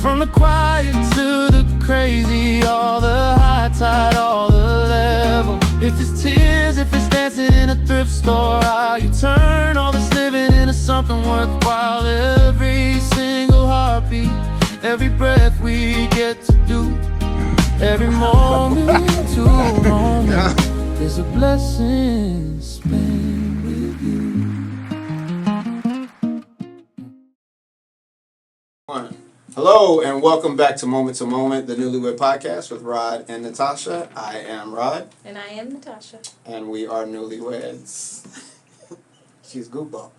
From the quiet to the crazy, all the high tide, all the level. If it's tears, if it's dancing in a thrift store, how you turn all this living into something worthwhile. Every single heartbeat, every breath we get to do, every moment to moment is a blessing spent with you. Hello and welcome back to Moment, the Newlywed Podcast with Rod and Natasha. I am Rod. And I am Natasha. And we are newlyweds. She's goofball.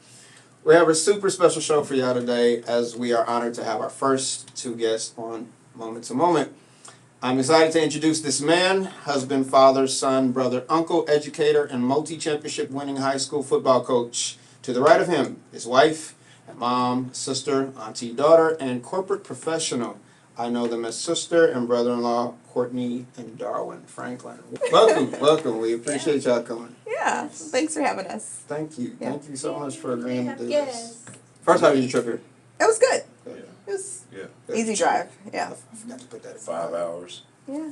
We have a super special show for y'all today as we are honored to have our first two guests on Moment. I'm excited to introduce this man, husband, father, son, brother, uncle, educator, and multi-championship winning high school football coach. To the right of him, his wife, and mom, sister, auntie, daughter, and corporate professional. I know them as sister and brother-in-law, Courtney and Darwin Franklin. Welcome. We appreciate y'all coming. Yeah, thanks for having us. Thank you. Yeah. Thank you so much for agreeing to do Yes. this. First, how did you trip here? It was good. Yeah. It was Yeah. easy drive. Yeah. I forgot to put that in 5 hours. Yeah.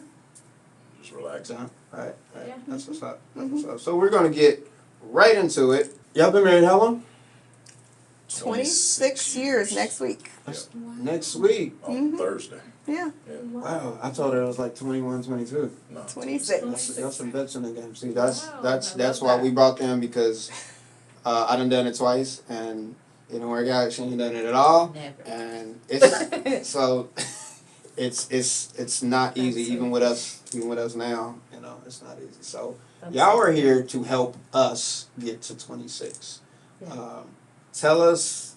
Just relaxing. Right. Yeah. That's what's up. So we're going to get right into it. Y'all been married how long? 26 years next week. Next week. On Thursday. Yeah. Wow. I told her it was like 21, 22. No, 26. Y'all some vets in the game. See, that's Wow, that's I that's love why that. we brought them, because I done it twice and it didn't work out. She ain't done it at all. Never. And it's so it's not easy, even with us now. You know, it's not easy. So y'all are here to help us get to 26. Tell us.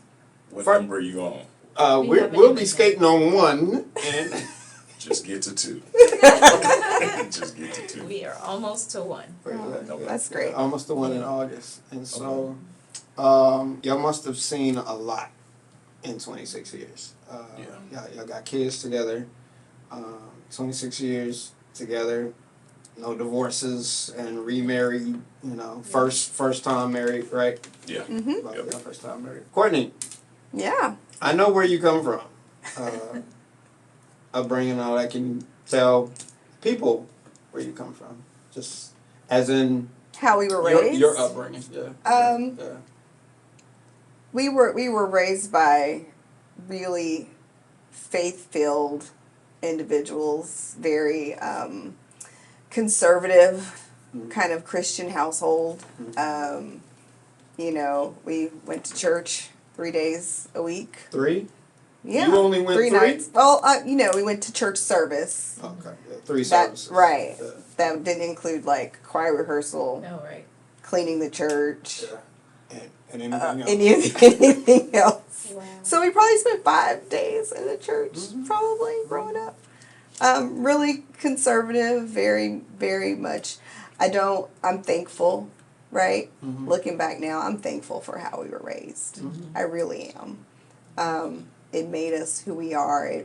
What First- number are you on? We'll be skating on 1 and. Just get to 2. Just get to 2. We are almost to 1. That's great. Almost the one in August. And so, y'all must have seen a lot in 26 years. Y'all got kids together, 26 years together, no divorces and remarried, first time married, right? Yeah. Mm-hmm. Yep. First time married. Courtney, Yeah. I know where you come from. Upbringing and all that. Can you tell people where you come from? Just as in How we were raised. your upbringing. Yeah. We were raised by really faith-filled individuals, very conservative kind of Christian household. We went to church 3 days a week. 3? Yeah. You only went 3? nights. Well, we went to church service. Okay. Yeah, 3 That services. right. Yeah. That didn't include like choir rehearsal, No, right. cleaning the church, Yeah. And anything else. anything else. Wow. So we probably spent 5 days in the church, probably growing up. Really conservative, very, very much. I'm thankful, right? Looking back now, I'm thankful for how we were raised. I really am. It made us who we are.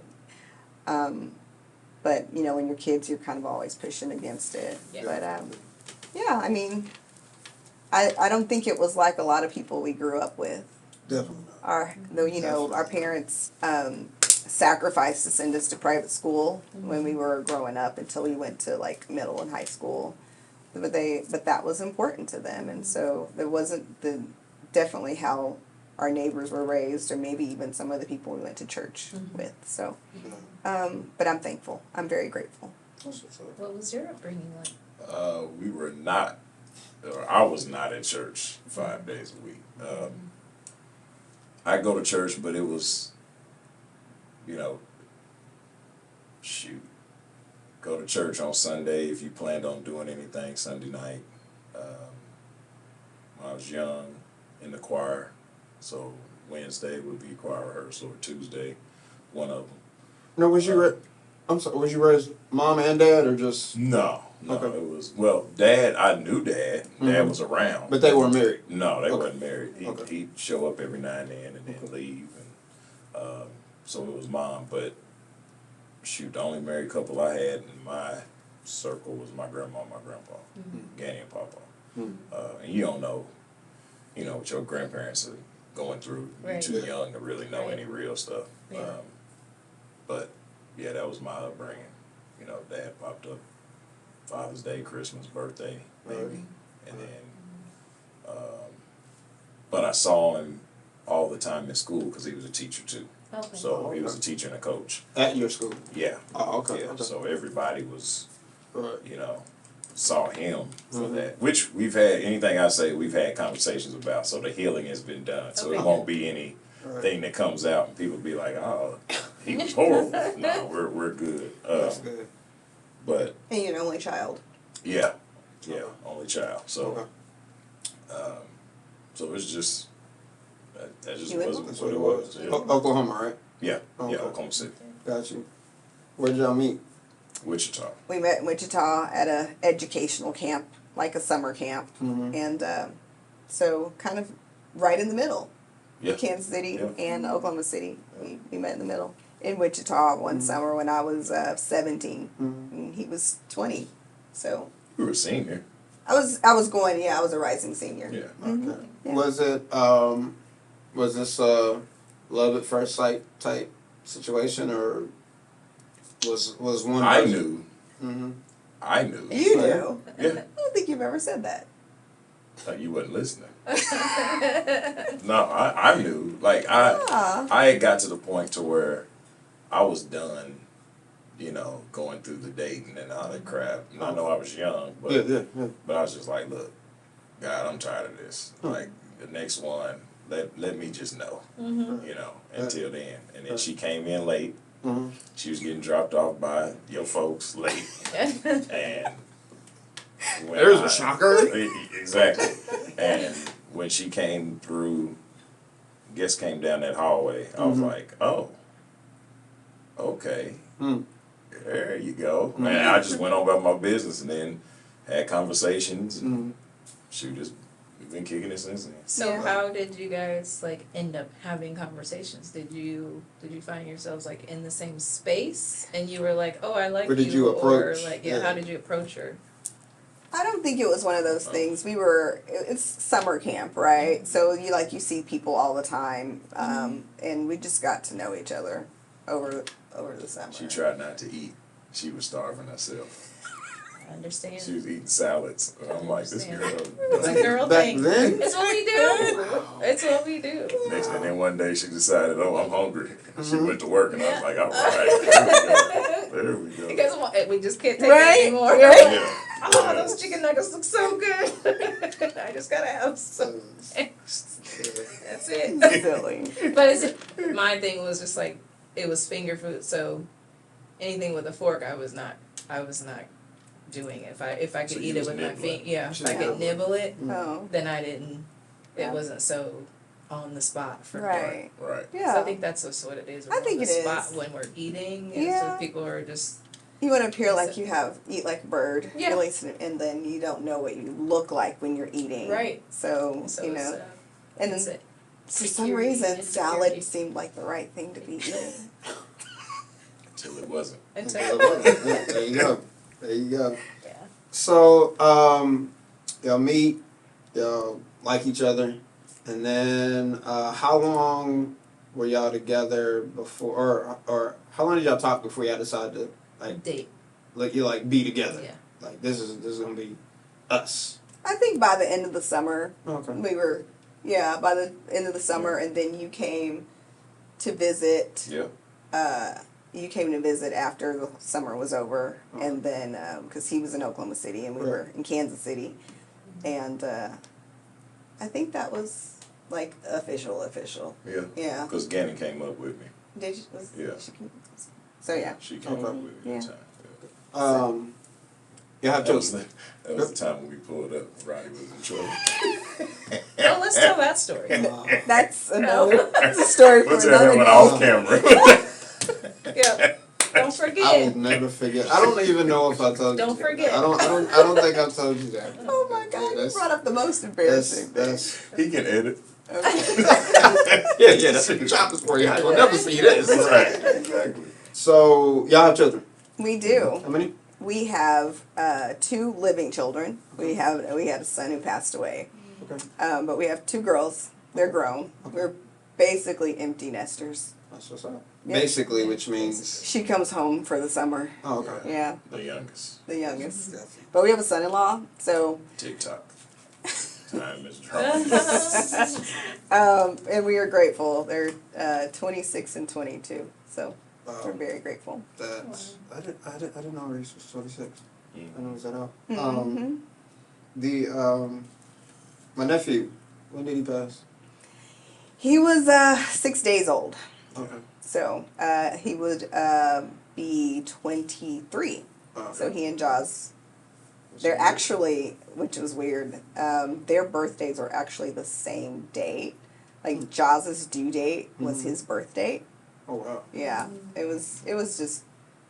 But, when you're kids, you're kind of always pushing against it. Yeah. But, I don't think it was like a lot of people we grew up with. Definitely. Our parents sacrificed to send us to private school when we were growing up until we went to like middle and high school. But that was important to them, and so there wasn't definitely how our neighbors were raised, or maybe even some of the people we went to church with. So, but I'm thankful. I'm very grateful. What was your upbringing like? We were not, or I was not at church 5 days a week. I go to church, but it was, go to church on Sunday if you planned on doing anything Sunday night. When I was young, in the choir, so Wednesday would be choir rehearsal, or Tuesday, one of them. No, was you raised mom and dad, or just? No, Okay. it was, Dad, I knew Dad. Dad was around. But they weren't married? No, they Okay. weren't married. He'd show up every now and then leave. And so it was Mom. But shoot, the only married couple I had in my circle was my grandma and my grandpa, Granny and Papa. And you don't know, what your grandparents are going through. You're Right. too young to really know Right. any real stuff. Yeah. But yeah, that was my upbringing. You know, Dad popped up Father's Day, Christmas, birthday, maybe, Right. and then. But I saw him all the time in school because he was a teacher too. Okay. So he was a teacher and a coach. At your school? Yeah. Oh, okay. Yeah. Okay. So everybody was, Right. you know, saw him for Mhm. that. Which we've had, anything I say, we've had conversations about. So the healing has been done. So Okay. it won't be anything that comes out and people be like, oh, he was horrible. No, we're good. That's good. But And you're an only child. yeah, only child. So, Okay. so it's just that just You in wasn't That's what it was. Yeah, Oklahoma, right? yeah, Okay. Oklahoma City, Got you. Where'd y'all meet? Wichita. We met in Wichita at a educational camp, like a summer camp, Mm-hmm. and so kind of right in the middle. Yeah. Kansas City Yeah. and Oklahoma City. We met in the middle in Wichita one summer when I was 17 and he was 20. So We were a senior. I was going. Yeah, I was a rising senior. Yeah. Okay. Yeah. Was this a love at first sight type situation, or was one? I knew. Mm-hmm. I knew. You do. Yeah. I don't think you've ever said that. You wasn't listening. No, I knew. Like Ah. I had got to the point to where I was done, you know, going through the dating and all that crap. And I know I was young, but Yeah. but I was just like, look, God, I'm tired of this. Like the next one, let me just know, you know. Until then, and then she came in late. Mm-hmm. She was getting dropped off by your folks late, and when There's a shocker. Exactly. And when she came through, came down that hallway, I was like, oh, okay, Mm. there you go. And I just went on about my business and then had conversations. And shoot, we've been kicking it since then. So Yeah. how did you guys like end up having conversations? Did you find yourselves like in the same space and you were like, oh, I like you, Or did you approach? or like Yeah. how did you approach her? I don't think it was one of those things. It's summer camp, right? So you see people all the time, and we just got to know each other over the summer. She tried not to eat. She was starving herself. I understand. She was eating salads. And I'm like, this girl. It's a girl Back thing. then? It's what we do. It's what we do. Next thing, then one day she decided, oh, I'm hungry. She went to work, and I was like, all right, there we go. Because we just can't take Right? it anymore. Right? Yeah. Oh, those chicken nuggets look so good. I just gotta have some. That's it. Silly. But my thing was just like it was finger food, so anything with a fork, I was not doing it. If I So could you eat it was with my nibbling. feet, yeah. If She I could was nibble it, Oh, then I didn't. It Yeah. wasn't so on the spot for right. Right. Yeah. So I think that's just what it is. We're I think on the it spot is. when we're eating. Yeah. So people are just. You want to appear like you eat like a bird, Yeah. at least, and then you don't know what you look like when you're eating. Right. So, So you it's, know, and it's then a for some security, reason, insecurity. salad seemed like the right thing to be eating. Until it wasn't. Until- There you go. There you go. Yeah. So, y'all meet, y'all like each other, and then how long were y'all together before, or how long did y'all talk before y'all decided to Date. be together? Yeah. Like this is gonna be us. I think by the end of the summer, Okay. we were, by the end of the summer, and then you came to visit. Yeah. You came to visit after the summer was over, and then because he was in Oklahoma City and we were in Kansas City, and I think that was like official. Yeah. Yeah. Because Gannon came up with me. Did you? Yeah. So yeah. She came Okay. up with me Yeah. that time. You have That was children. that was the time when we pulled up. Ronnie was in trouble. Oh, let's tell that story. That's another story for We'll tell another that one day. off camera. Yeah. Don't I will forget. never forget. I don't even know if I told you. Don't that. forget. I don't think I told you that. Oh my God! You That's- brought up the most embarrassing thing. That's He can edit. yeah. That's the choppers for you. I will never see this. Right. Exactly. So y'all have children. We do. How many? We have 2 living children. We had a son who passed away. Okay. But we have 2 girls. They're grown. We're basically empty nesters. That's what's up. Yep. basically, which means. She comes home for the summer. Oh, okay. Yeah, The youngest. the youngest. But we have a son-in-law, so TikTok. Time is drawing. and we are grateful. They're 26 and 22, so we're Um, very grateful. That's I didn't know Reese was 26. I know it was that out. Mm-hmm. My nephew, when did he pass? He was 6 days old, Okay. so he would be 23. So he and Jaws, they're actually, which was weird, their birthdays are actually the same date. Like Jaws' due date was his birth date. Oh wow. Yeah, it was just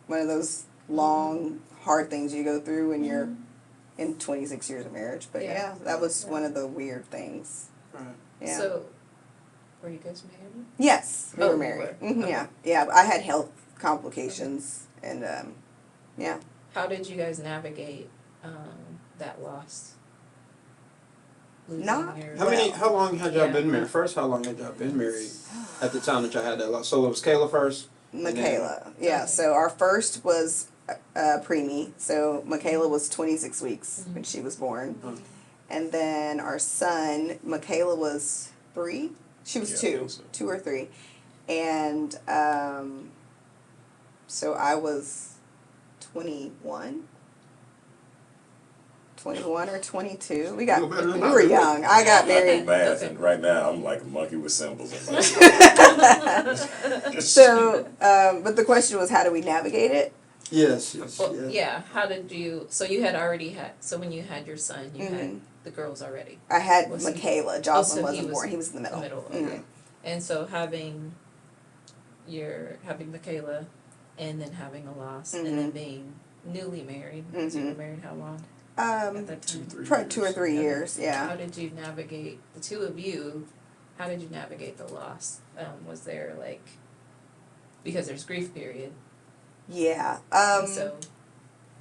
one of those long, hard things you go through when you're in 26 years of marriage. But yeah, that was one of the weird things. Right. Yeah. So, were you guys married? Yes, we Oh, were you married. were. Mhm, Okay. Yeah, yeah. I had health complications, and yeah. How did you guys navigate that loss? Losing Not- your- How long had y'all Yeah. been married? First, how long had y'all been married at the time that y'all had that loss? So it was Kayla first? Michaela. Yeah, Okay. so our first was preemie. So Michaela was 26 weeks when she was born. Mhm. And then our son, Michaela was 3. She was Yeah, I 2, think so. 2 or 3. And so I was 21. 21 or 22. We No better than were I. young. I got I do married. math, Okay. and right now I'm like a monkey with symbols in my So, but the question was, how do we navigate it? Yes. Well, yeah. How did you? So you had already had. So when you had your son, you had Mhm. the girls already. I had Was he- Michaela. Jocelyn so he wasn't was born. He was in the middle. Okay. Mhm. And so having Michaela, and then having a loss, and then being newly married. So you were married how long at that time? 2-3 Probably 2 or years. 3 years. Yeah. How did you navigate the two of you? How did you navigate the loss? Was there because there's grief period, Yeah. and so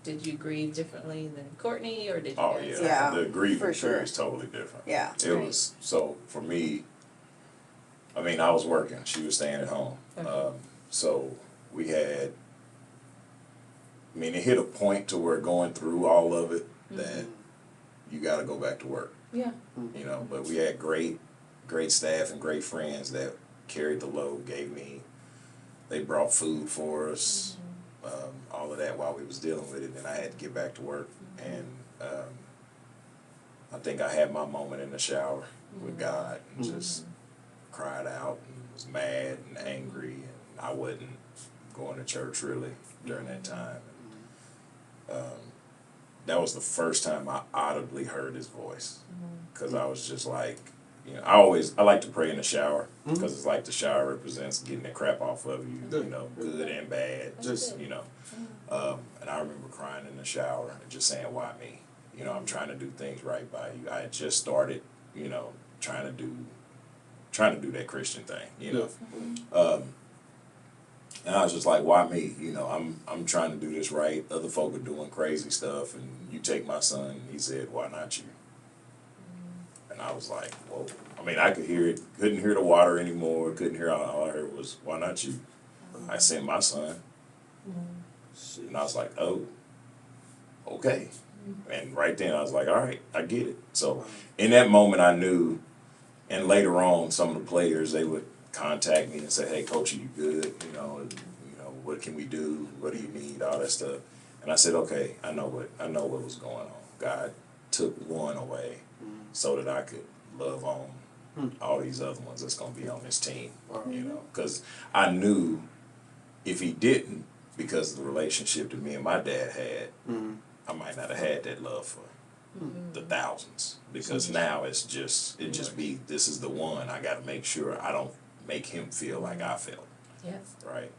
did you grieve differently than Courtney, or did you Oh guys? yeah, Yeah, the grieving for sure. period is totally different. Yeah. It was so for me. I mean, I was working; she was staying at home. Okay. So we had. I mean, it hit a point to where going through all of it that you got to go back to work. Yeah. You know, but we had great staff and great friends that carried the load. They brought food for us, all of that while we was dealing with it, and I had to get back to work. And I think I had my moment in the shower with God and just cried out and was mad and angry, and I wasn't going to church really during that time. That was the first time I audibly heard his voice, because I was just like, you know, I like to pray in the shower, because it's like the shower represents getting the crap off of you, you know, good and bad, just, you know. And I remember crying in the shower and just saying, why me? You know, I'm trying to do things right by you. I had just started, you know, trying to do that Christian thing, you know. And I was just like, why me? You know, I'm trying to do this right. Other folk are doing crazy stuff, and you take my son. He said, why not you? And I was like, whoa. I mean, I could hear it, couldn't hear the water anymore, couldn't hear, all I heard was, why not you? I sent my son. And I was like, oh, okay. And right then I was like, all right, I get it. So in that moment I knew, and later on some of the players, they would contact me and say, hey, coach, are you good? You know, what can we do? What do you need? All that stuff. And I said, okay, I know what was going on. God took one away so that I could love on all these other ones that's going to be on this team, you know, because I knew if he didn't, because of the relationship that me and my dad had, I might not have had that love for the thousands, because now it just be, this is the one. I got to make sure I don't make him feel like I felt. Yeah. Right.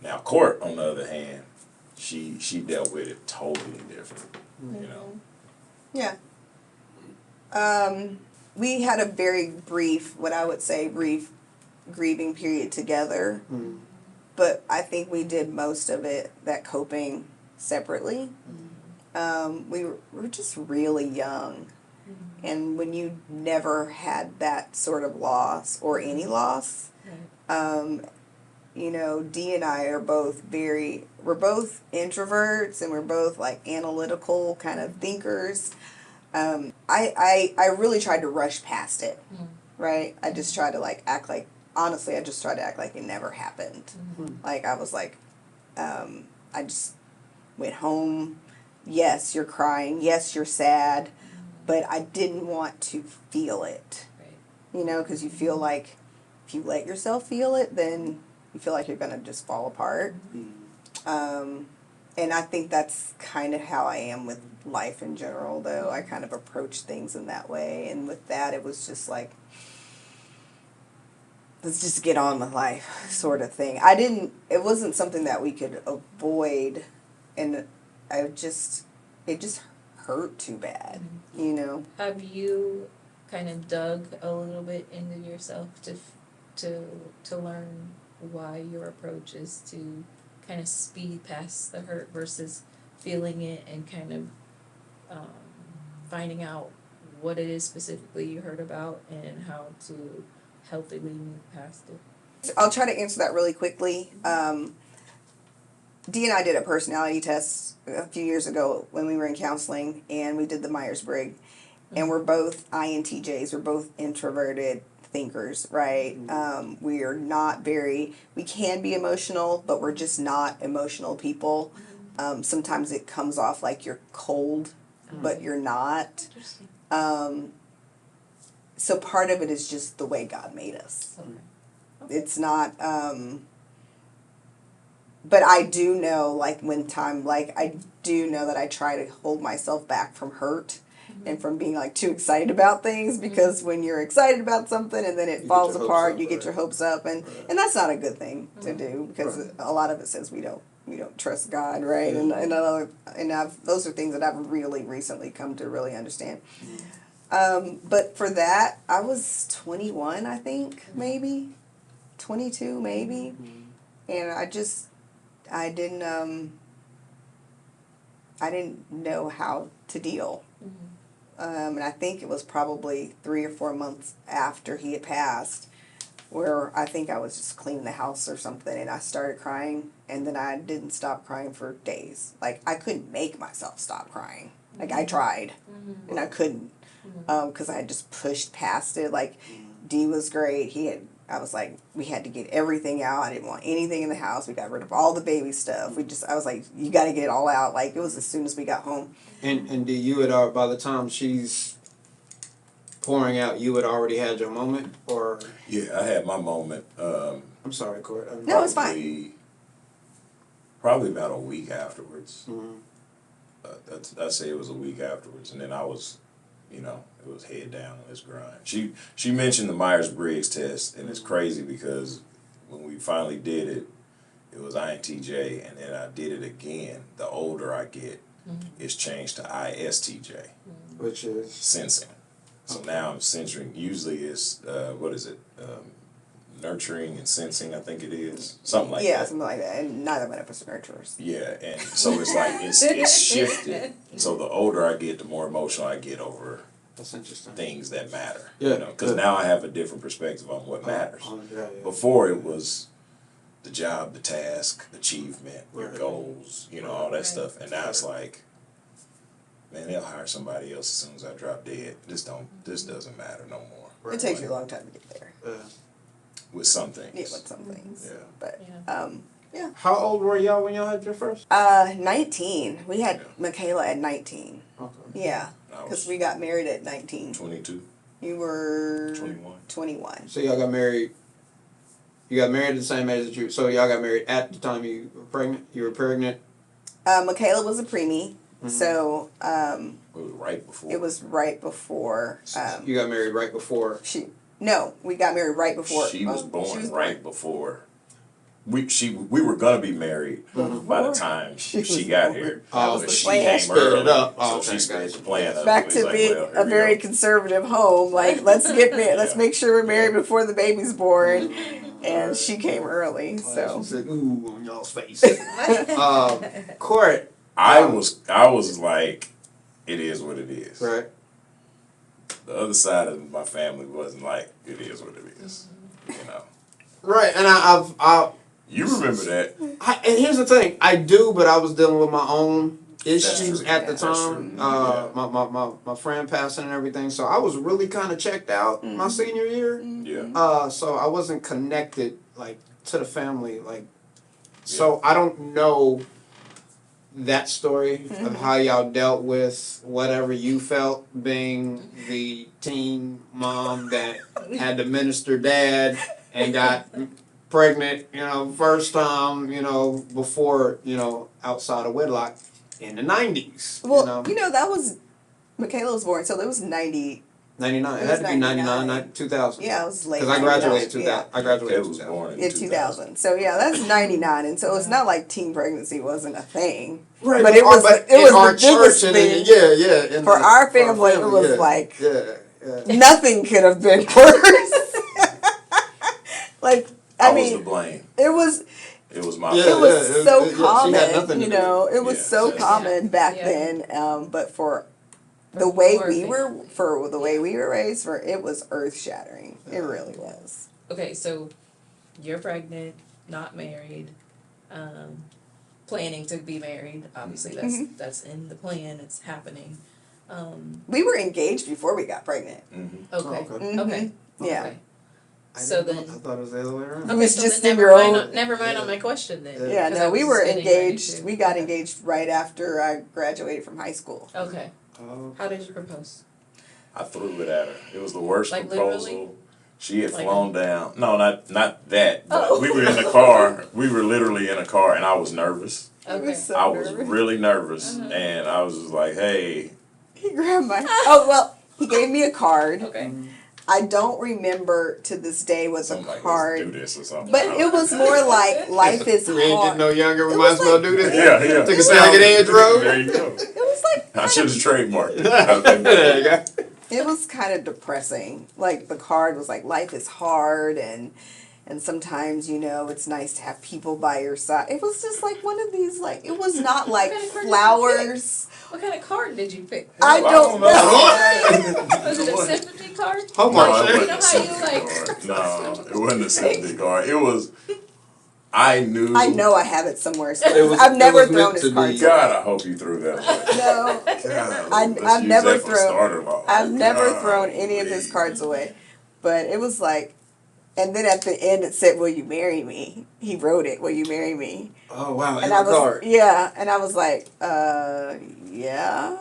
Now Court, on the other hand, she dealt with it totally different. You know. Yeah. We had a very brief, what I would say, brief grieving period together. But I think we did most of it, that coping, separately. We were just really young. And when you never had that sort of loss or any loss, you know, Dee and I are both we're both introverts and we're both like analytical kind of thinkers. I really tried to rush past it, right? I just tried to like act like, honestly, I just tried to act like it never happened. Like I was like, I just went home. Yes, you're crying. Yes, you're sad. But I didn't want to feel it, you know, because you feel like if you let yourself feel it, then you feel like you're going to just fall apart. And I think that's kind of how I am with life in general, though. I kind of approach things in that way. And with that, it was just like, let's just get on with life sort of thing. It wasn't something that we could avoid. And it just hurt too bad, you know? Have you kind of dug a little bit into yourself to learn why your approach is to kind of speed past the hurt versus feeling it and kind of finding out what it is specifically you heard about and how to healthily move past it? I'll try to answer that really quickly. Dee and I did a personality test a few years ago when we were in counseling, and we did the Myers-Briggs. And we're both INTJs. We're both introverted thinkers, right? We are not we can be emotional, but we're just not emotional people. Sometimes it comes off like you're cold, but you're not. So part of it is just the way God made us. It's not, but I do know, like, I do know that I try to hold myself back from hurt and from being, like, too excited about things, because when you're excited about something and then it falls apart, you get your hopes up, and that's not a good thing to do, because a lot of it says we don't trust God, right? Those are things that I've really recently come to really understand. But for that, I was 21, I think, maybe 22, maybe, and I didn't know how to deal. And I think it was probably 3 or 4 months after he had passed, where I think I was just cleaning the house or something, and I started crying, and then I didn't stop crying for days. Like, I couldn't make myself stop crying. Like, I tried, and I couldn't, because I had just pushed past it. Like, Dee was great. I was like, we had to get everything out. I didn't want anything in the house. We got rid of all the baby stuff. I was like, you got to get it all out. Like, it was as soon as we got home. And do you had by the time she's pouring out, you had already had your moment, or? Yeah, I had my moment. I'm sorry, Court. No, it's fine. Probably about a week afterwards. I'd say it was a week afterwards, and then I was, it was head down on this grind. She mentioned the Myers-Briggs test, and it's crazy because when we finally did it, it was INTJ, and then I did it again. The older I get, it's changed to ISTJ, which is sensing. So now I'm censoring. Usually it's nurturing and sensing, I think it is. Something like that. Yeah, something like that. And neither one of us are nurturers. Yeah, and so it's like it's shifted. So the older I get, the more emotional I get over that's interesting. things that matter. Yeah, because now I have a different perspective on what matters. Yeah. Before it was the job, the task, achievement, your goals, all that stuff. And now it's like, man, they'll hire somebody else as soon as I drop dead. This doesn't matter no more. It takes you a long time to get there. With some things. Yeah, with some things. Yeah. But yeah. How old were y'all when y'all had your first? 19. We had Michaela at 19. Okay. Yeah, because we got married at 19. 22. You were 21. 21. So y'all got married. You got married at the same age that you. So y'all got married at the time you were pregnant. You were pregnant. Michaela was a preemie, so It was right before. it was right before. You got married right before. No, we got married right before. She was born she was right before. We were gonna be married by the time she got here. That was the she plan. came early, Up. so Okay, she sped gotcha. the plan up. Back It to was like, being well, here a we very go. conservative home. Like, let's get married. Let's make sure we're married before the baby's born. And she came early, so. She said, "Ooh, on y'all's face." Court. I was like, it is what it is. Right. The other side of my family wasn't like, it is what it is. Right, and I You remember that? And here's the thing, I do, but I was dealing with my own issues true. at the That's true. time. Yeah. My friend passing and everything, so I was really kind of checked out my senior year. Yeah. So I wasn't connected like to the family, like. So I don't know that story of how y'all dealt with whatever you felt being the teen mom that had the minister dad and got pregnant, first time, before, outside of wedlock in the 90s. Well, that was, Michaela was born, so it was 90. 99. It It had was to be 99. 99, 2000. Yeah, it was late. Because I graduated 99. 2000. I graduated Michaela was 2000. born in In 2000. So yeah, that's 99, and so it's not like teen pregnancy wasn't a thing. Right, But it was in our the biggest church and thing. yeah. For our family, it was like yeah. nothing could have been worse. Like I I was to mean, blame. it was It was my Yeah, it fault. was so she had common, nothing to do. it was Yeah, so yeah. common back Yeah. then. But for the way Before we were, family. for the way we were raised, it was earth shattering. It really was. Okay, so you're pregnant, not married, planning to be married. Obviously, that's in the plan. It's happening. We were engaged before we got pregnant. Mm-hmm. Okay. Oh, Mhm. Okay. Yeah. Okay. I So didn't know- then- I thought it was the other way around. It was so just then in never your mind own- on, never mind on my question then. Yeah. Yeah, 'cause no, I we was were getting ready engaged. to- We got okay. engaged right after I graduated from high school. Okay. Oh. How did you propose? I threw it at her. It was the worst Like proposal. literally? She had Like- flown down. No, not that. But Oh. we were in the car. We were literally in a car, and I was nervous. I Okay. was so I was nervous. really nervous, Uh-huh. and I was just like, "Hey, He grabbed my. Oh well, he gave me a card. Okay. I don't remember to this day what the somebody let's do card, this or something." but it was more like life is We ain't hard. getting no younger. We It might was as well like- do this. Yeah. Take a Sagged Edge road. There you go. It was like I kind should of, have trademarked it. There you go. it was kind of depressing. Like the card was like life is hard and sometimes it's nice to have people by your side. It was just like one of these like it was not like What kind of card did you flowers. What kind of card did you pick? I don't know. Was it a sympathy card? Homework, No, it Shay. You know wasn't a how you, sympathy like- card. No, it wasn't a sympathy card. It was. I knew. I know I have it somewhere. was- I've it never was thrown meant his to cards be. away. God, I hope you threw that away. No. God, I've let's use never that for thrown- starter law. I've never God, thrown any of his please. cards away. But it was like, and then at the end it said, "Will you marry me?" He wrote it, "Will you marry me?" Oh wow, And in I the was, card. yeah, and I was like, yeah.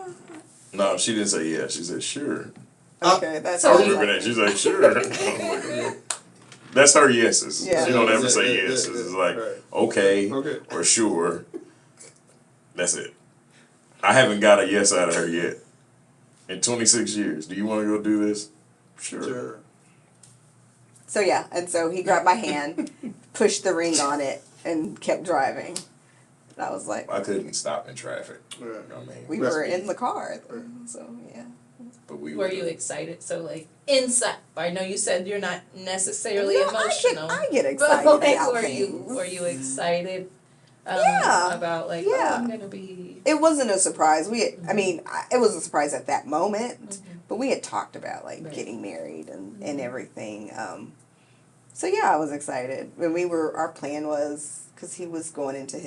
No, she didn't say yeah. She said sure. Okay, that's I all remember right. that. She's like sure. I was like, okay. That's her yeses. Yeah. She don't ever Yeah, say yeah, yes. yeah, It's yeah. like Right. okay, Okay. or sure. That's it. I haven't got a yes out of her yet. In 26 years, do you want to go do this? Sure. So yeah, and so he grabbed my hand, pushed the ring on it, and kept driving. And I was like, I couldn't stop in traffic. Right. I mean, we That's were me. in the car, so yeah. but we Were you excited? So like inside, I know you said you're not necessarily No, emotional. I get but excited like, about were things. you excited? Yeah. About like, Yeah. oh, I'm gonna be. It wasn't a surprise. I mean, it was a surprise at that moment, Mhm. but we had talked about like Right. getting married and everything. So yeah, I was excited. When our plan was, because he was going into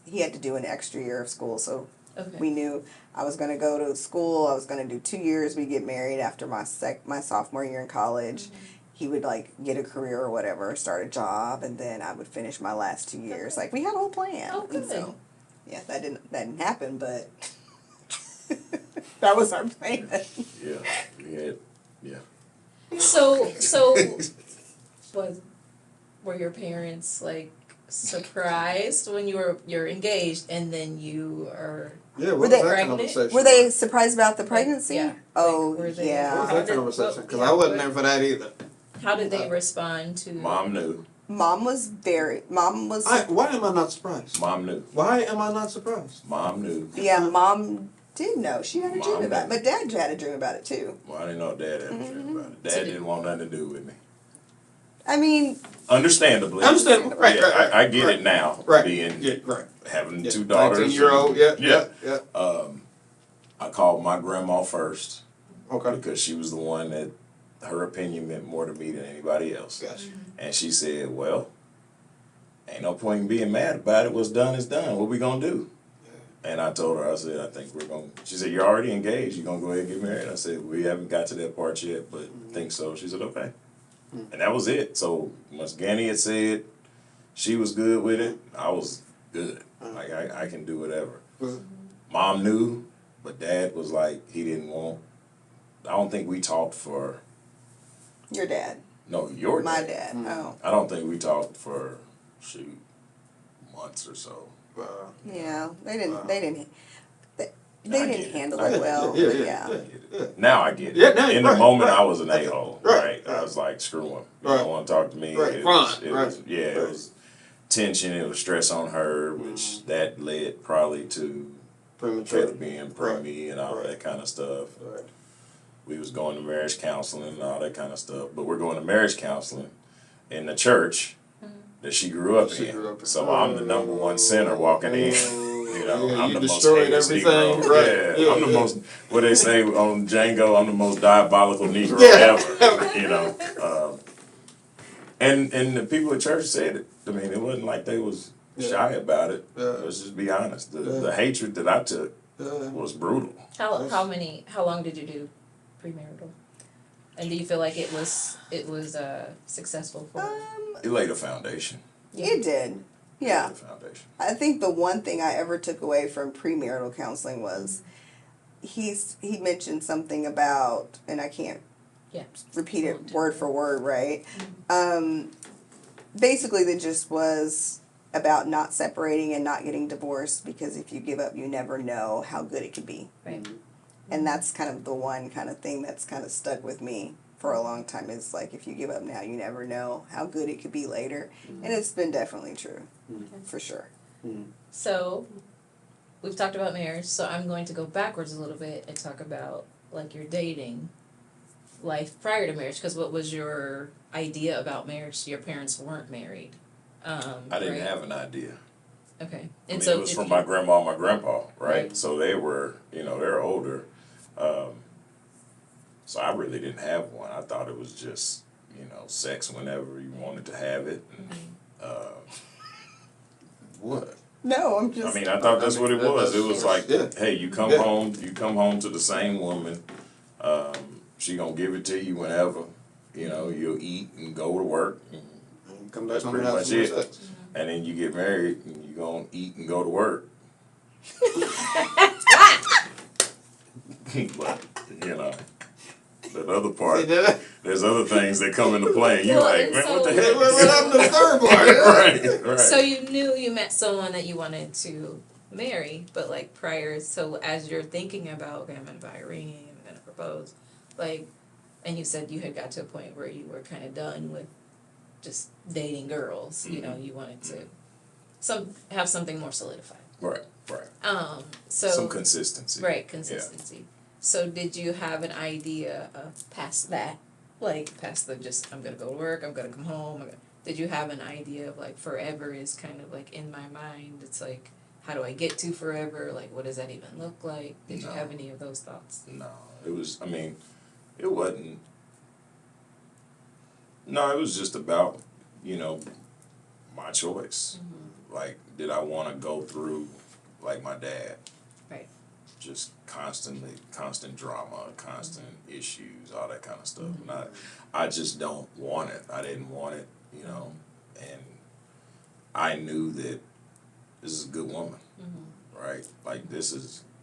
he had to do an extra year of school, so Okay. we knew I was going to go to school. I was going to do 2 years. We get married after my sophomore year in college. He would like get a career or whatever, start a job, and then I would finish my last 2 years. Okay. Like we had a whole plan. Oh, good. And so, yeah, that didn't happen, but that was our plan. Yeah. We had. So were your parents like surprised when you're engaged and then you are Yeah, Were what they was that pregnant? conversation? Were they surprised about the pregnancy? yeah. Oh, Like, were they- yeah. What was How that did- conversation? what- Because yeah, I wasn't what- there for that either. how did they respond to Mom knew. Mom was. Why am I not surprised? Mom knew. Why am I not surprised? Mom knew. Yeah, Mom did know. She had a Mom dream about it, knew. but Dad had a dream about it too. Well, I didn't know Dad had a dream about it. Dad So didn't want nothing to do with me. I mean, Understandably. Understand? Right, Yeah, right, right. I get right. it now. Right. Being Yeah, right. having Yeah. 2 daughters. 19-year-old. Yeah, Yeah. yeah, yeah. I called my grandma first Okay. because she was the one that her opinion meant more to me than anybody else. Gotcha. And she said, well, ain't no point in being mad about it. What's done is done. What we gonna do? And I told her, I said, I think we're gonna. She said, you're already engaged. You gonna go ahead and get married? I said, we haven't got to that part yet, but think so. She said, okay. And that was it. So once Ganny had said she was good with it, I was good. Like I can do whatever. Mom knew, but Dad was like, he didn't want. I don't think we talked for. Your dad. No, your My dad. dad. Oh. I don't think we talked for months or so. Yeah, they didn't. They didn't. They I get didn't it. handle I it get it. well. Yeah, But yeah, yeah. Now I get it. Yeah, now In right, the moment, right. I was an a-hole, Right, right? I was like, screw him. You Right. don't want to talk to me. Right, It fine, was, it right, was, yeah, right. it was tension. It was stress on her, which that led probably to Premature. Kayla being preemie and all Right. that kind of stuff. Right. We was going to marriage counseling and all that kind of stuff. But we're going to marriage counseling in the church that she grew up She in. grew up in. So I'm the number one sinner walking in. You know, Yeah, I'm you the most destroyed heinous everything. Negro. Right. Yeah, I'm the most. What they say on Django, I'm the most diabolical Negro Yeah. ever. You know, and the people at church said it. I mean, it wasn't like they was shy about it. Yeah. Let's just be honest. The hatred that I took was brutal. How long did you do premarital? And do you feel like it was successful for you? It laid a foundation. It did. It Yeah. laid a foundation. I think the one thing I ever took away from premarital counseling was he mentioned something about, and I can't repeat it word for word, right? Basically, the gist was about not separating and not getting divorced, because if you give up, you never know how good it could be. Right. And that's kind of the one kind of thing that's kind of stuck with me for a long time. Is like, if you give up now, you never know how good it could be later. And it's been definitely true, for sure. So, we've talked about marriage, so I'm going to go backwards a little bit and talk about like your dating life prior to marriage, because what was your idea about marriage? Your parents weren't married. I didn't have an idea. Okay. I And mean, so it was from my grandma and my grandpa, right? Right. So they were, they're older. So I really didn't have one. I thought it was just, sex whenever you wanted to have it. And, What? No, I'm just. I thought that's what it was. It was like, Yeah. hey, you come Yeah. home to the same woman. She gonna give it to you whenever. You'll eat and go to work. And Come back that's home pretty and have much some it. sex. And then you get married and you gonna eat and go to work. But, that other part, See that? there's other things that come into play. And you're Well, like, and man, what so- the heck? What happened to the third part? right. So you knew you met someone that you wanted to marry, but like prior, so as you're thinking about, okay, I'm gonna buy a ring, I'm gonna propose, like, and you said you had got to a point where you were kind of done with just dating girls, you wanted to have something more solidified. Right. So Some consistency. right, consistency. So did you have an idea of past that, like past the just I'm gonna go to work, I'm gonna come home? Did you have an idea of like forever is kind of like in my mind? It's like, how do I get to forever? Like, what does that even look like? Did you No. have any of those thoughts? No, it was. It wasn't. No, it was just about my choice. Like, did I want to go through like my dad? Right. Just constant drama, constant issues, all that kind of stuff. And I just don't want it. I didn't want it, and I knew that this is a good woman, right? Like,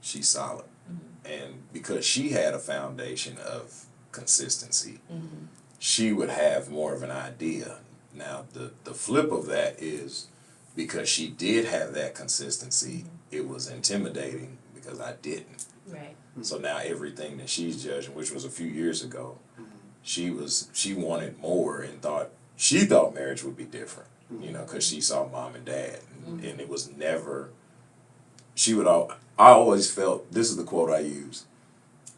she's solid. And because she had a foundation of consistency, she would have more of an idea. Now, the flip of that is, because she did have that consistency, it was intimidating because I didn't. Right. So now everything that she's judging, which was a few years ago, she wanted more and she thought marriage would be different, because she saw mom and dad, and it was never. I always felt, this is the quote I use,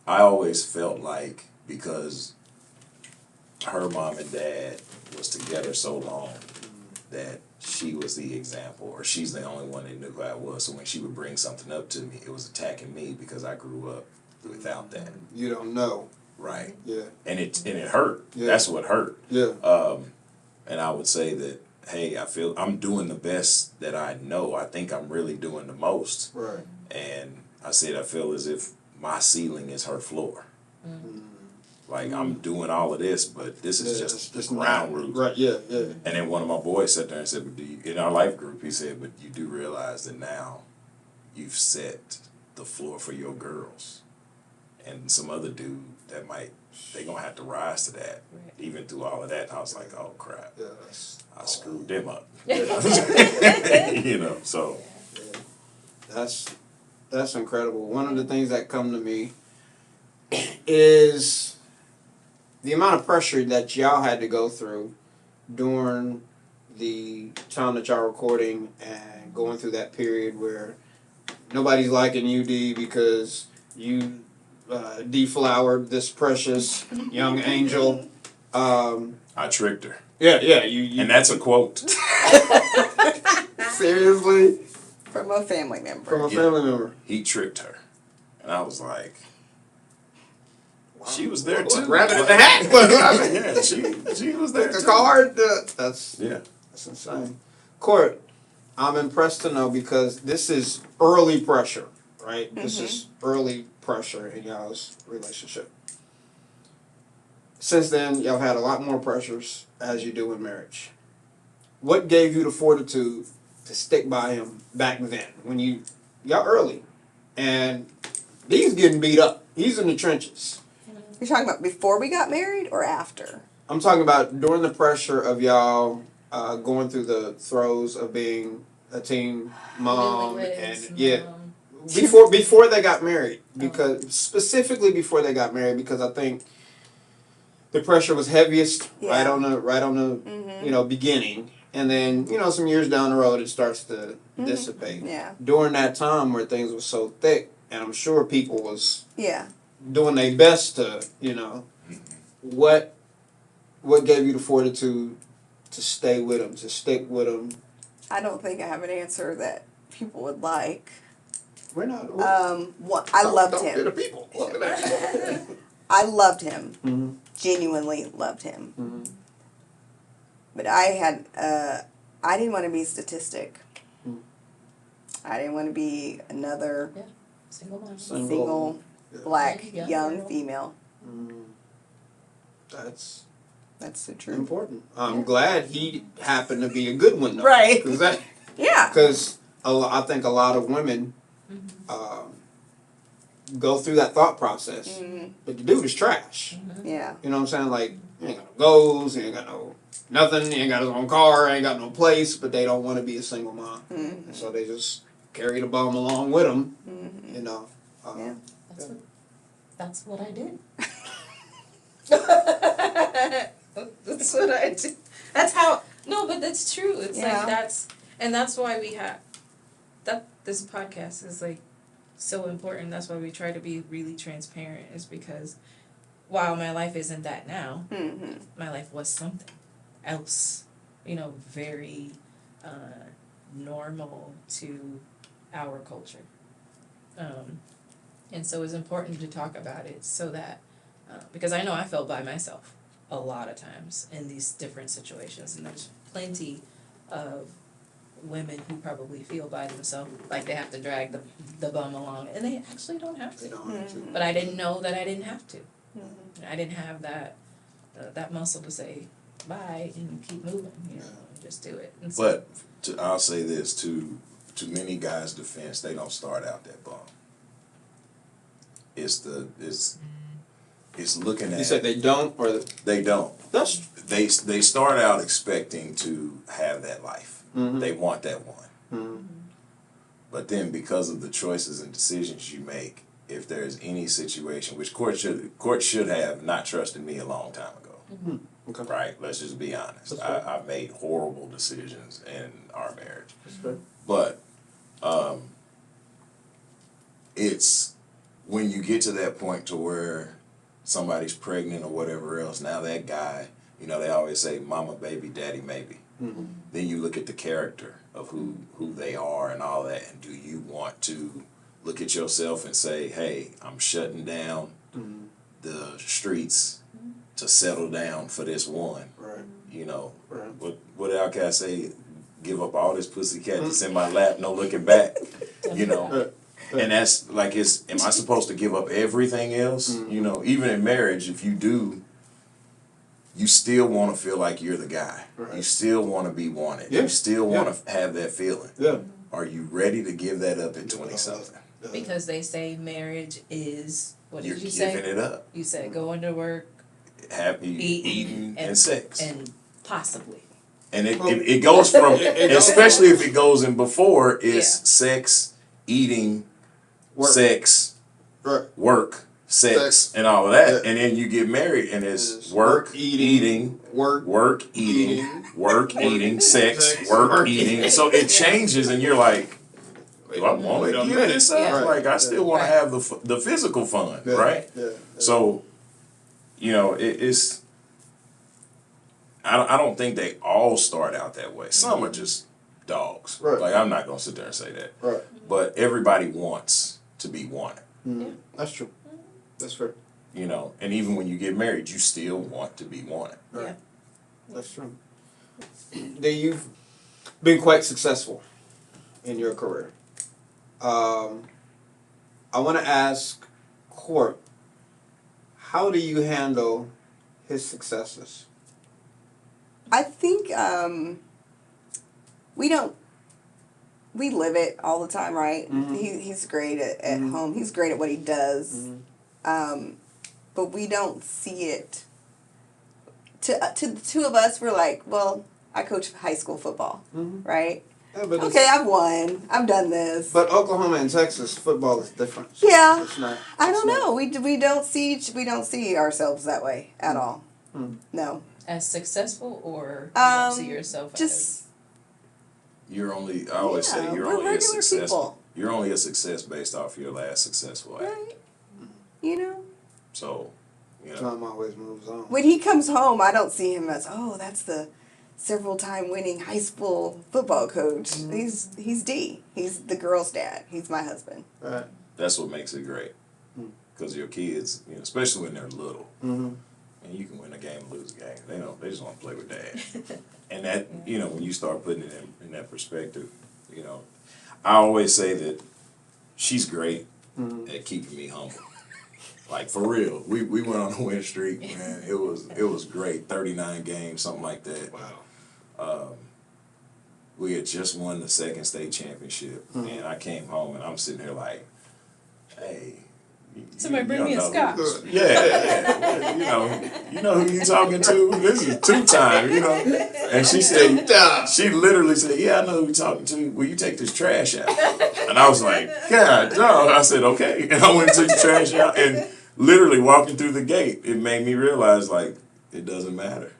I always felt like, because her mom and dad was together so long, that she was the example, or she's the only one that knew who I was. So when she would bring something up to me, it was attacking me because I grew up without that. You don't know. Right. Yeah. And it hurt. Yeah. That's what hurt. Yeah. And I would say that hey, I feel I'm doing the best that I know. I think I'm really doing the most. Right. And I said, I feel as if my ceiling is her floor. Like, I'm doing all of this, but this is just the ground rules. Right, yeah. And then one of my boys sat there and said, but in our life group, he said, but you do realize that now you've set the floor for your girls. And some other dude that they gonna have to rise to that, even through all of that. And I was like, oh crap, Yeah, I screwed them up. So. That's incredible. One of the things that come to me is the amount of pressure that y'all had to go through during the time that y'all were recording and going through that period where nobody's liking you, D, because you deflowered this precious young angel. I tricked her. Yeah, you And that's a quote. seriously? From a family member. From a family member. He tricked her. And I was like, she was there too. Rabbit in the hat. Yeah, she was there The too. card. That's insane. Court, I'm impressed to know because this is early pressure, right? This is early pressure in y'all's relationship. Since then, y'all had a lot more pressures as you do in marriage. What gave you the fortitude to stick by him back then when y'all early and he's getting beat up? He's in the trenches. You're talking about before we got married or after? I'm talking about during the pressure of y'all going through the throes of being a teen mom before they got married, because specifically before they got married, because I think the pressure was heaviest right on the beginning, and then some years down the road it starts to dissipate. Yeah. During that time where things were so thick, and I'm sure people was Yeah. doing their best to what gave you the fortitude to stay with him, to stick with him? I don't think I have an answer that people would like. We're not. I loved him. Don't the people. I loved him. Genuinely loved him. But I didn't want to be a statistic. I didn't want to be another single black young female. That's the truth. Important. I'm glad he happened to be a good one, though. Right. Because I think a lot of women go through that thought process. But the dude is trash. Yeah. You know what I'm saying? Like, he ain't got no goals, he ain't got no nothing, he ain't got his own car, he ain't got no place, but they don't want to be a single mom. And so they just carry the bum along with them, That's what I did. That's what I did. That's how. No, but that's true. It's like that's why we have this podcast is like so important. That's why we try to be really transparent. Is because while my life isn't that now, my life was something else. Very normal to our culture. And so it's important to talk about it so that, because I know I felt by myself a lot of times in these different situations, and there's plenty of women who probably feel by themselves like they have to drag the bum along, and they actually don't have to. But I didn't know that I didn't have to. I didn't have that muscle to say bye and keep moving, just do it. And so, But I'll say this, to many guys' defense, they don't start out that bum. It's looking at. You said they don't, or they don't. That's They start out expecting to have that life. They want that one. But then, because of the choices and decisions you make, if there's any situation, which court should have not trusted me a long time ago. Okay. Right? Let's just be honest. I made horrible decisions in our marriage. That's fair. But it's when you get to that point to where somebody's pregnant or whatever else, now that guy, they always say mama, baby, daddy, maybe. Then you look at the character of who they are and all that, and do you want to look at yourself and say, hey, I'm shutting down the streets to settle down for this one? Right. Right. what did Outcast say? Give up all this pussycat that's in my lap, no looking back. You know, and that's like, am I supposed to give up everything else? You know, even in marriage, if you do, you still want to feel like you're the guy. Right. You still want to be wanted. Yeah. You still want to have that feeling. Yeah. Are you ready to give that up at 20-something? Because they say marriage is, what You're did you giving say? it up. You said going to work, Happy eating and sex. and possibly. And it goes from, It goes- especially if it goes in before, it's Yeah. sex, eating, Work. sex, Right. work, sex, Sex. and all of that. Yeah. And then you get married and it's It's work, work, eating, Work. eating, Eating. work, eating, sex, Sex, work, work, eating. eating. So it changes and you're like, Wait do I a want to give minute. this up? Yeah. Like, I still want to Right. have the physical fun, Yeah. right? Yeah. So, you know, it's. I don't think they all start out that way. Some are just dogs. Right. Like, I'm not gonna sit there and say that. Right. But everybody wants to be wanted. That's true. That's fair. You know, and even when you get married, you still want to be wanted. Right. Yeah. That's true. Then you've been quite successful in your career. I want to ask Court, how do you handle his successes? I think we live it all the time, right? Mhm. He's great at Mhm. home. He's great at what he does. Mhm. But we don't see it. To the two of us, we're like, well, I coach high school football, Mhm. right? Yeah, but Okay, I've won. I've done this. but Oklahoma and Texas football is different. Yeah. It's not. I it's don't not- know. We don't see ourselves that way at all. Mm. No. As successful, or you don't see yourself Just You're only. I always say Yeah, you're we're only a regular success. people. You're only a success based off your last successful act. right. You know, So, you know. Time always moves on. when he comes home, I don't see him as, oh, that's the several-time winning high school football coach. Mm-hmm. He's D. He's the girl's dad. He's my husband. Right. That's what makes it great. Because your kids, you know, especially when they're little, Mm-hmm. and you can win a game, lose a game. They just want to play with dad. And that, you know, when you start putting it in that perspective, you know, I always say that she's great at keeping me humble. Like, for real, we went on a win streak, man. It was great, 39 games, something like that. Wow. We had just won the second state championship, and I came home and I'm sitting here like, hey. Somebody bring don't me a know scotch. who- Yeah. You know who you talking to? This is two-time, you know. And she said, she literally said, yeah, I know who you're talking to. Will you take this trash out? And I was like, God, no. I said, okay. And I went and took the trash out, and literally walking through the gate, it made me realize, like, it doesn't matter.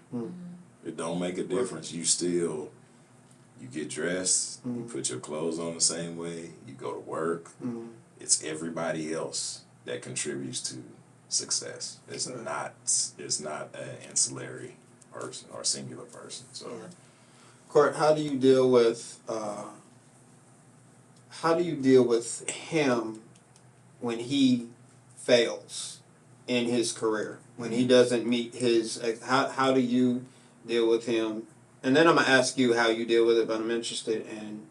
It don't make a difference. You get dressed, you put your clothes on the same way, you go to work. It's everybody else that contributes to success. It's not an ancillary person or singular person. So Court, how do you deal with him when he fails in his career, when he doesn't meet his? How do you deal with him? And then I'm gonna ask you how you deal with it, but I'm interested in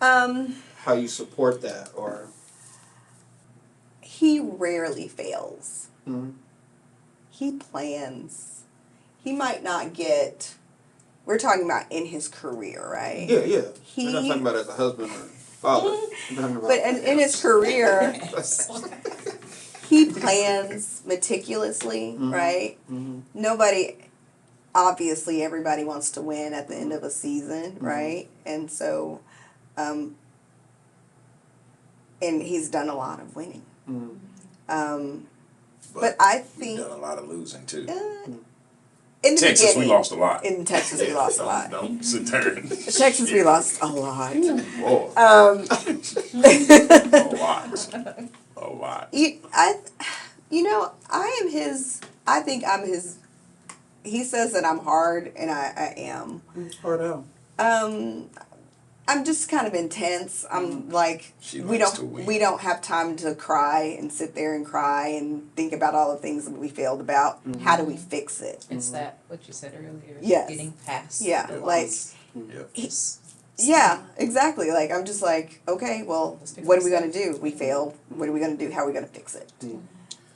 how you support that. Or He rarely fails. Mhm. He plans. He might not get. We're talking about in his career, right? yeah. We're not talking about as a husband or father. We're talking about But in his career, he plans meticulously, right? Nobody, obviously, everybody wants to win at the end of a season, right? And so, and he's done a lot of winning. But I think we've done a lot of losing too. in the Texas, we beginning, lost a lot. in Texas, we lost a lot. Don't sit there. Texas, we lost a lot. Boy, Um, a lot. A lot. I am his. I think I'm his. He says that I'm hard, and I am. hard out. I I'm just kind of intense. I'm like, She we likes to don't win. we don't have time to cry and sit there and cry and think about all the things that we failed about. How do we fix it? It's that, what you said earlier, is Yes. getting past Yeah, the like- loss. Yep. Just Yeah, exactly. Like I'm just like, okay, well, Let's fix what are we this. gonna do? We failed. What are we gonna do? How are we gonna fix it?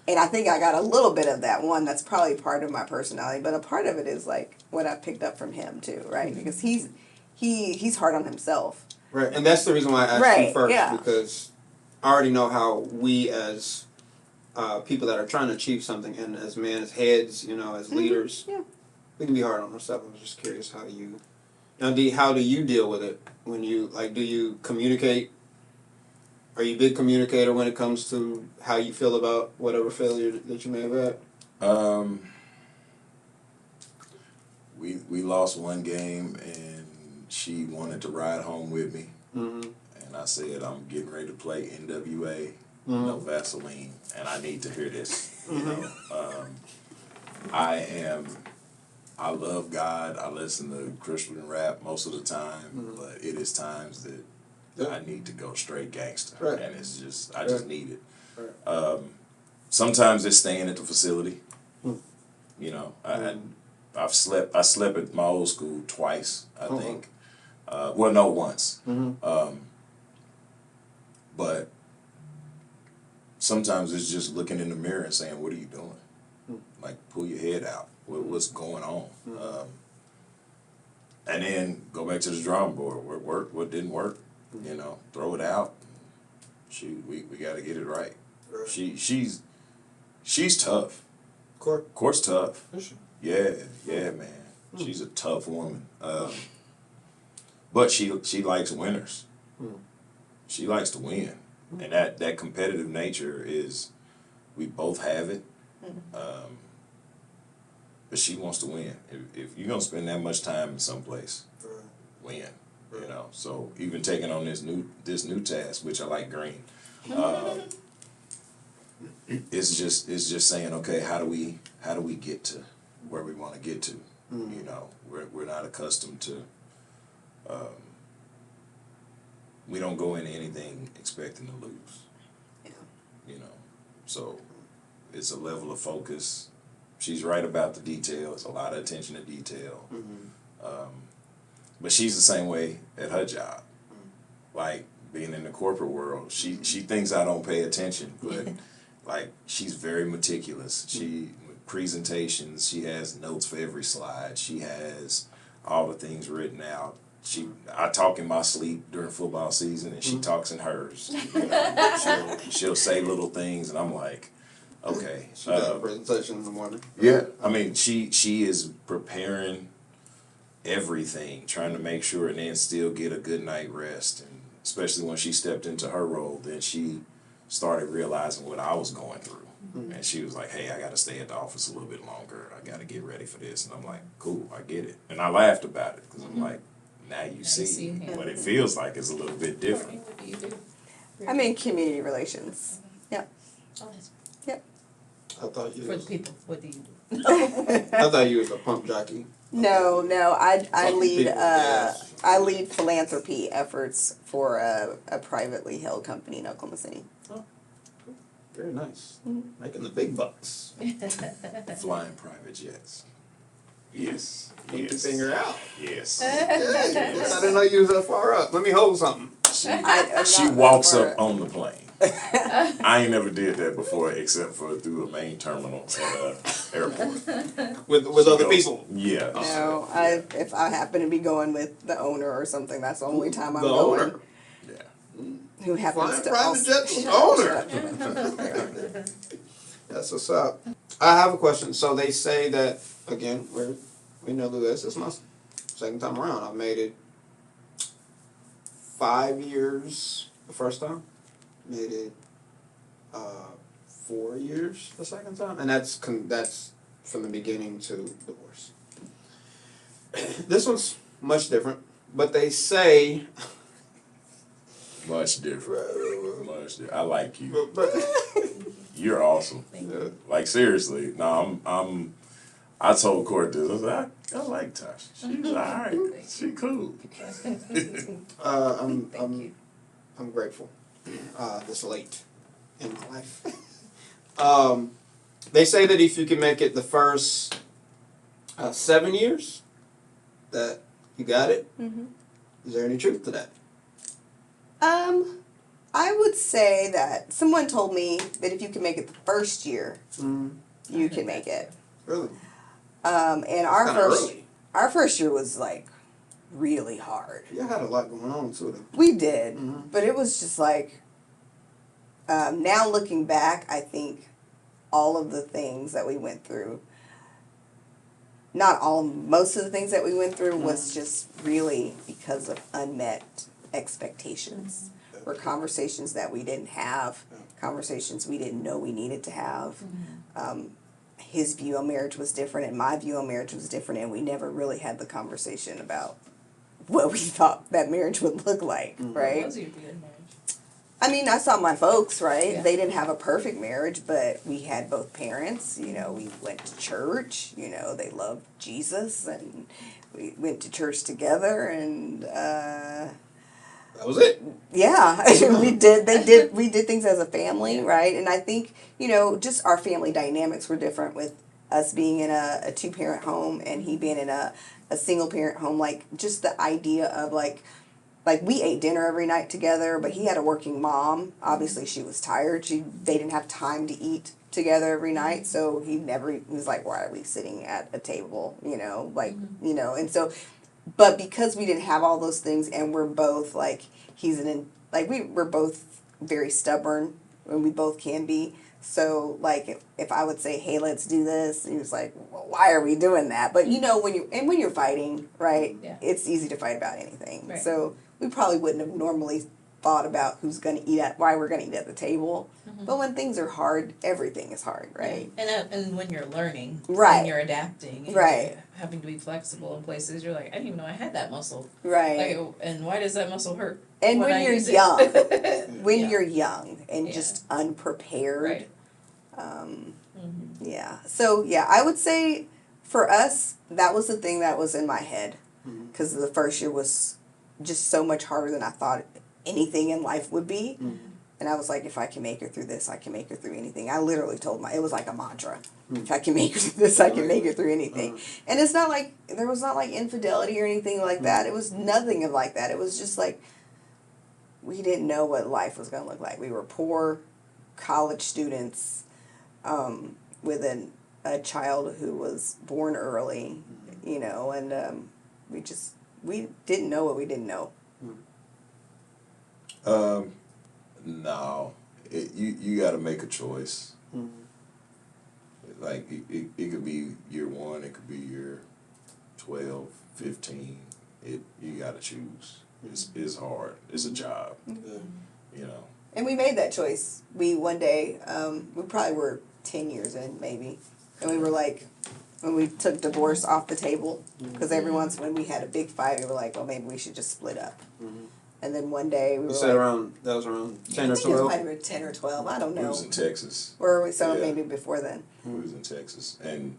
And I think I got a little bit of that one. That's probably part of my personality, but a part of it is like what I picked up from him too, right? Because he's hard on himself. Right, and that's the reason why I asked you Right, first, yeah. because I already know how we as people that are trying to achieve something, and as men, as heads, you know, as leaders, yeah. we can be hard on ourselves. I was just curious how you, now, D, how do you deal with it when you, like, do you communicate? Are you a big communicator when it comes to how you feel about whatever failure that you may have had? We lost one game and she wanted to ride home with me, Mm-hmm. and I said I'm getting ready to play NWA, no Vaseline, and I need to hear this. You know, I love God. I listen to Christian rap most of the time, but it is times that I need to go straight gangster, Right. and it's just I just Right. need it. Right. Sometimes it's staying at the facility. You know, I slept at my old school twice, I Oh, think. Well, no, once. Mm-hmm. But sometimes it's just looking in the mirror and saying, "What are you doing?" Like, pull your head out. What's going on? And then go back to the drawing board. What worked? What didn't work? You know, throw it out. Shoot, we got to get it right. Right. She's tough. Court's tough. Is she? Yeah, man. She's a tough woman. But she likes winners. She likes to win, and that competitive nature is, we both have it. But she wants to win. If you're gonna spend that much time in someplace, win. You know. So even taking on this new task, which I like green. It's just saying, okay, how do we get to where we want to get to? You know, we're not accustomed to. We don't go into anything expecting to lose. Yeah. You know, so it's a level of focus. She's right about the details, a lot of attention to detail. But she's the same way at her job. Like, being in the corporate world, she thinks I don't pay attention, but like, she's very meticulous. She presentations, she has notes for every slide. She has all the things written out. I talk in my sleep during football season, and she talks in hers. You know, she'll say little things, and I'm like, okay. She got a presentation in the morning. Yeah, I mean, she is preparing everything, trying to make sure, and then still get a good night rest. And especially when she stepped into her role, then she started realizing what I was going through. And she was like, hey, I got to stay at the office a little bit longer. I got to get ready for this. And I'm like, cool, I get it. And I laughed about it, because I'm like, now you see what it feels like is a little bit different. What do you do? I'm in community relations. Yep. Oh, that's Yep. I thought you for the was, people. What do you do? I thought you was a pump jockey. No, I Some lead people, yes. I lead philanthropy efforts for a privately held company in Oklahoma City. Very nice. Making the big bucks. Flying private jets. Yes. Pinky Yes. finger out. Yes. Yeah, I didn't know you was that far up. Let me hold something. I'm She not walks that up on the plane. I ain't never did that before, except for through a main terminal at a airport. With She other goes- people. Yeah. No, if I happen to be going with the owner or something, that's the only time I'm The going. owner. Yeah. Who happens Flying to private also jet owner. That's what's up. I have a question. So they say that, again, we know this. This is my second time around. I made it 5 years the first time. Made it 4 years the second time. And that's from the beginning to divorce. This one's much different. But they say... Much different. Much different. I like you. but You're awesome. Thank you. Like, seriously. No, I told Court this. I was like, I like Tasha. She's alright. She cool. I'm Thank you. I'm grateful. This late in my life. They say that if you can make it the first 7 years, that you got it. Mhm. Is there any truth to that? I would say that someone told me that if you can make it the first year, you can make it. Really? And our Kinda first early. our first year was like really hard. You had a lot going on too. We did, Mhm. but it was just like now looking back, I think all of the things that we went through, not all, most of the things that we went through was just really because of unmet expectations or conversations that we didn't have, conversations we didn't know we needed to have. His view on marriage was different and my view on marriage was different, and we never really had the conversation about what we thought that marriage would look like, right? What was your view of marriage? I mean, I saw my folks, right? Yeah. They didn't have a perfect marriage, but we had both parents, you know, we went to church, you know, they loved Jesus, and we went to church together, and That was it. yeah, we did things as a family, right? And I think, you know, just our family dynamics were different with us being in a two-parent home and he being in a single-parent home. Like, just the idea of like we ate dinner every night together, but he had a working mom. Obviously, she was tired. They didn't have time to eat together every night, so he was like, why are we sitting at a table, you know, like, you know, and so, but because we didn't have all those things, and we're both like, we're both very stubborn, and we both can be. So like, if I would say, hey, let's do this, he was like, well, why are we doing that? But you know, when you're fighting, right, Yeah. it's easy to fight about anything. Right. So we probably wouldn't have normally thought about why we're going to eat at the table. But when things are hard, everything is hard, right? And when you're learning, Right. and you're adapting, and Right. you're having to be flexible in places, you're like, I didn't even know I had that muscle. Right. Like, and why does that muscle hurt? And when I you're use it? young, when Yeah. you're young and Yeah. just unprepared. Right. Yeah. So, yeah, I would say for us, that was the thing that was in my head. Because the first year was just so much harder than I thought anything in life would be. And I was like, if I can make it through this, I can make it through anything. I literally told it was like a mantra. If I can make it through this, I can make it through anything. And it's not like, there was not like infidelity or anything like that. It was nothing of like that. It was just like, we didn't know what life was going to look like. We were poor college students with a child who was born early, you know, and we didn't know what we didn't know. No, you got to make a choice. Like it could be year 1, it could be year 12, 15. You got to choose. It's hard. It's a job. You know. And we made that choice. We one day, we probably were 10 years in maybe, and we were like, when we took divorce off the table, because every once when we had a big fight, we were like, well, maybe we should just split up. And then one day we were You said like, that was around I 10 or think it might 12? have been 10 or 12. I don't We know. was in Texas. Or so Yeah. maybe before then. We was in Texas, and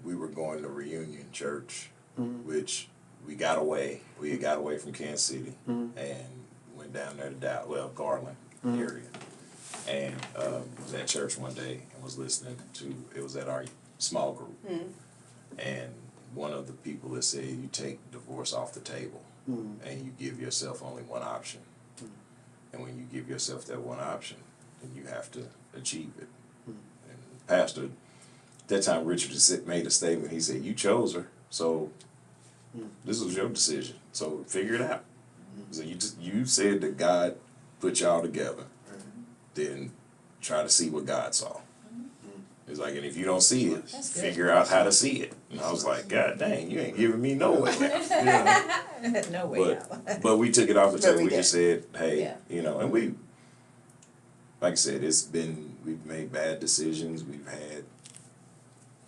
we were going to Reunion Church, which we got away. We had got away from Kansas City and went down there to Garland area, and was at church one day and was listening to. It was at our small group, and one of the people that said, you take divorce off the table and you give yourself only one option. And when you give yourself that one option, then you have to achieve it. And Pastor, at that time Richard made a statement. He said, you chose her, so this was your decision. So figure it out. So you said that God put y'all together. Then try to see what God saw. It's like, and if you don't see it, That's good. figure out how to see it. And I was like, God dang, you ain't giving me no way out. No way out. But we took it off the But table. we We just said, hey, Yeah. you know, and like I said, we've made bad decisions. We've had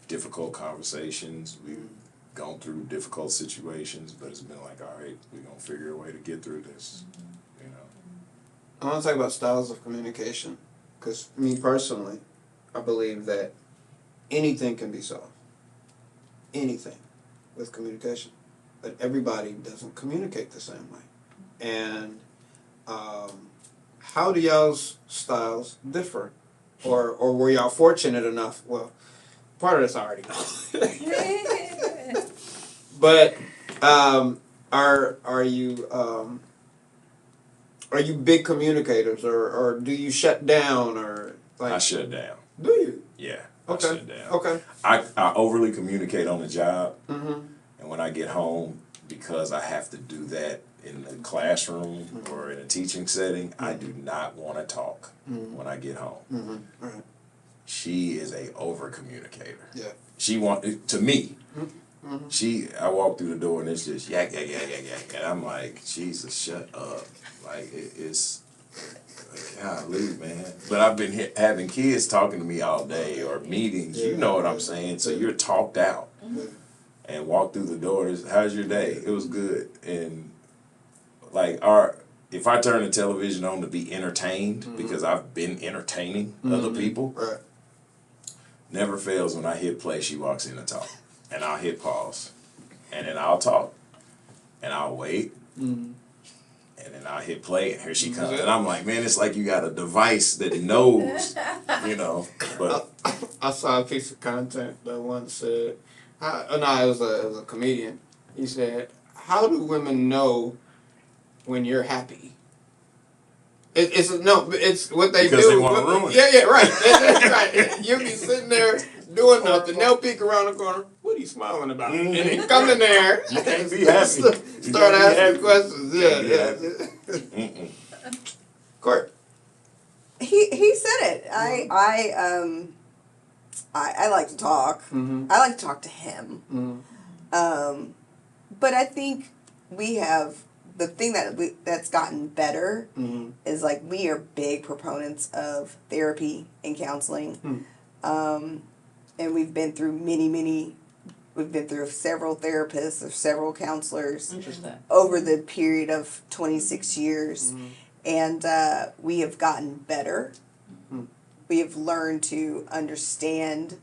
difficult conversations. We've gone through difficult situations, but it's been like, all right, we're going to figure a way to get through this, you know. I want to talk about styles of communication, because me personally, I believe that anything can be solved. Anything with communication. But everybody doesn't communicate the same way. And how do y'all's styles differ? Or were y'all fortunate enough? Well, part of this I already know. But are you big communicators, or do you shut down, or like? I shut down. Do you? Yeah. Okay. I shut down. Okay. I overly communicate on the job, Mm-hmm. and when I get home, because I have to do that in the classroom or in a teaching setting, I do not want to talk when I get home. Mm-hmm. Right. She is a over communicator. Yeah. She to me. Mm-hmm. I walk through the door and it's just yak yak yak yak yak, and I'm like, Jesus, shut up! Like it's, golly, man. But I've been having kids talking to me all day or meetings. You know what I'm saying? So you're talked out. And walk through the doors. How's your day? It was good. And like if I turn the television on to be entertained, because I've been entertaining other people, Right. never fails when I hit play, she walks in to talk. And I'll hit pause. And then I'll talk. And I'll wait. And then I'll hit play and here she comes. And I'm like, man, it's like you got a device that knows, But I saw a piece of content that one said, it was a comedian. He said, "How do women know when you're happy?" It's what they because do. they want to ruin it. Yeah, right. That's right. You'll be sitting there doing nothing. They'll peek around the corner. What are you smiling about? And then come in there. You can't be happy. Start asking questions. Yeah. Court. He said it. I like to talk. Mm-hmm. I like to talk to him. Mm-hmm. But I think we have the thing that's gotten better Mm-hmm. is like we are big proponents of therapy and counseling. And we've been through we've been through several therapists or several counselors over the period of 26 years. Mm-hmm. And we have gotten better. Mm-hmm. We have learned to understand,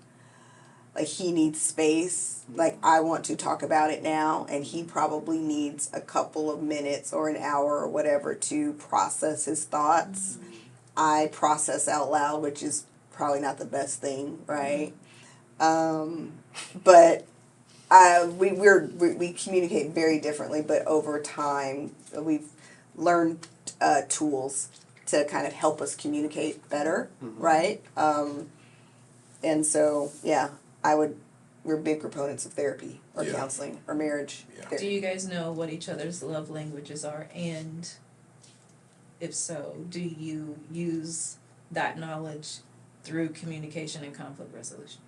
like, he needs space. Like, I want to talk about it now, and he probably needs a couple of minutes or an hour or whatever to process his thoughts. I process out loud, which is probably not the best thing, right? But we communicate very differently, but over time we've learned tools to kind of help us communicate better, right? And so, yeah, we're big proponents of therapy or counseling or marriage. Yeah. Do you guys know what each other's love languages are? And if so, do you use that knowledge through communication and conflict resolution?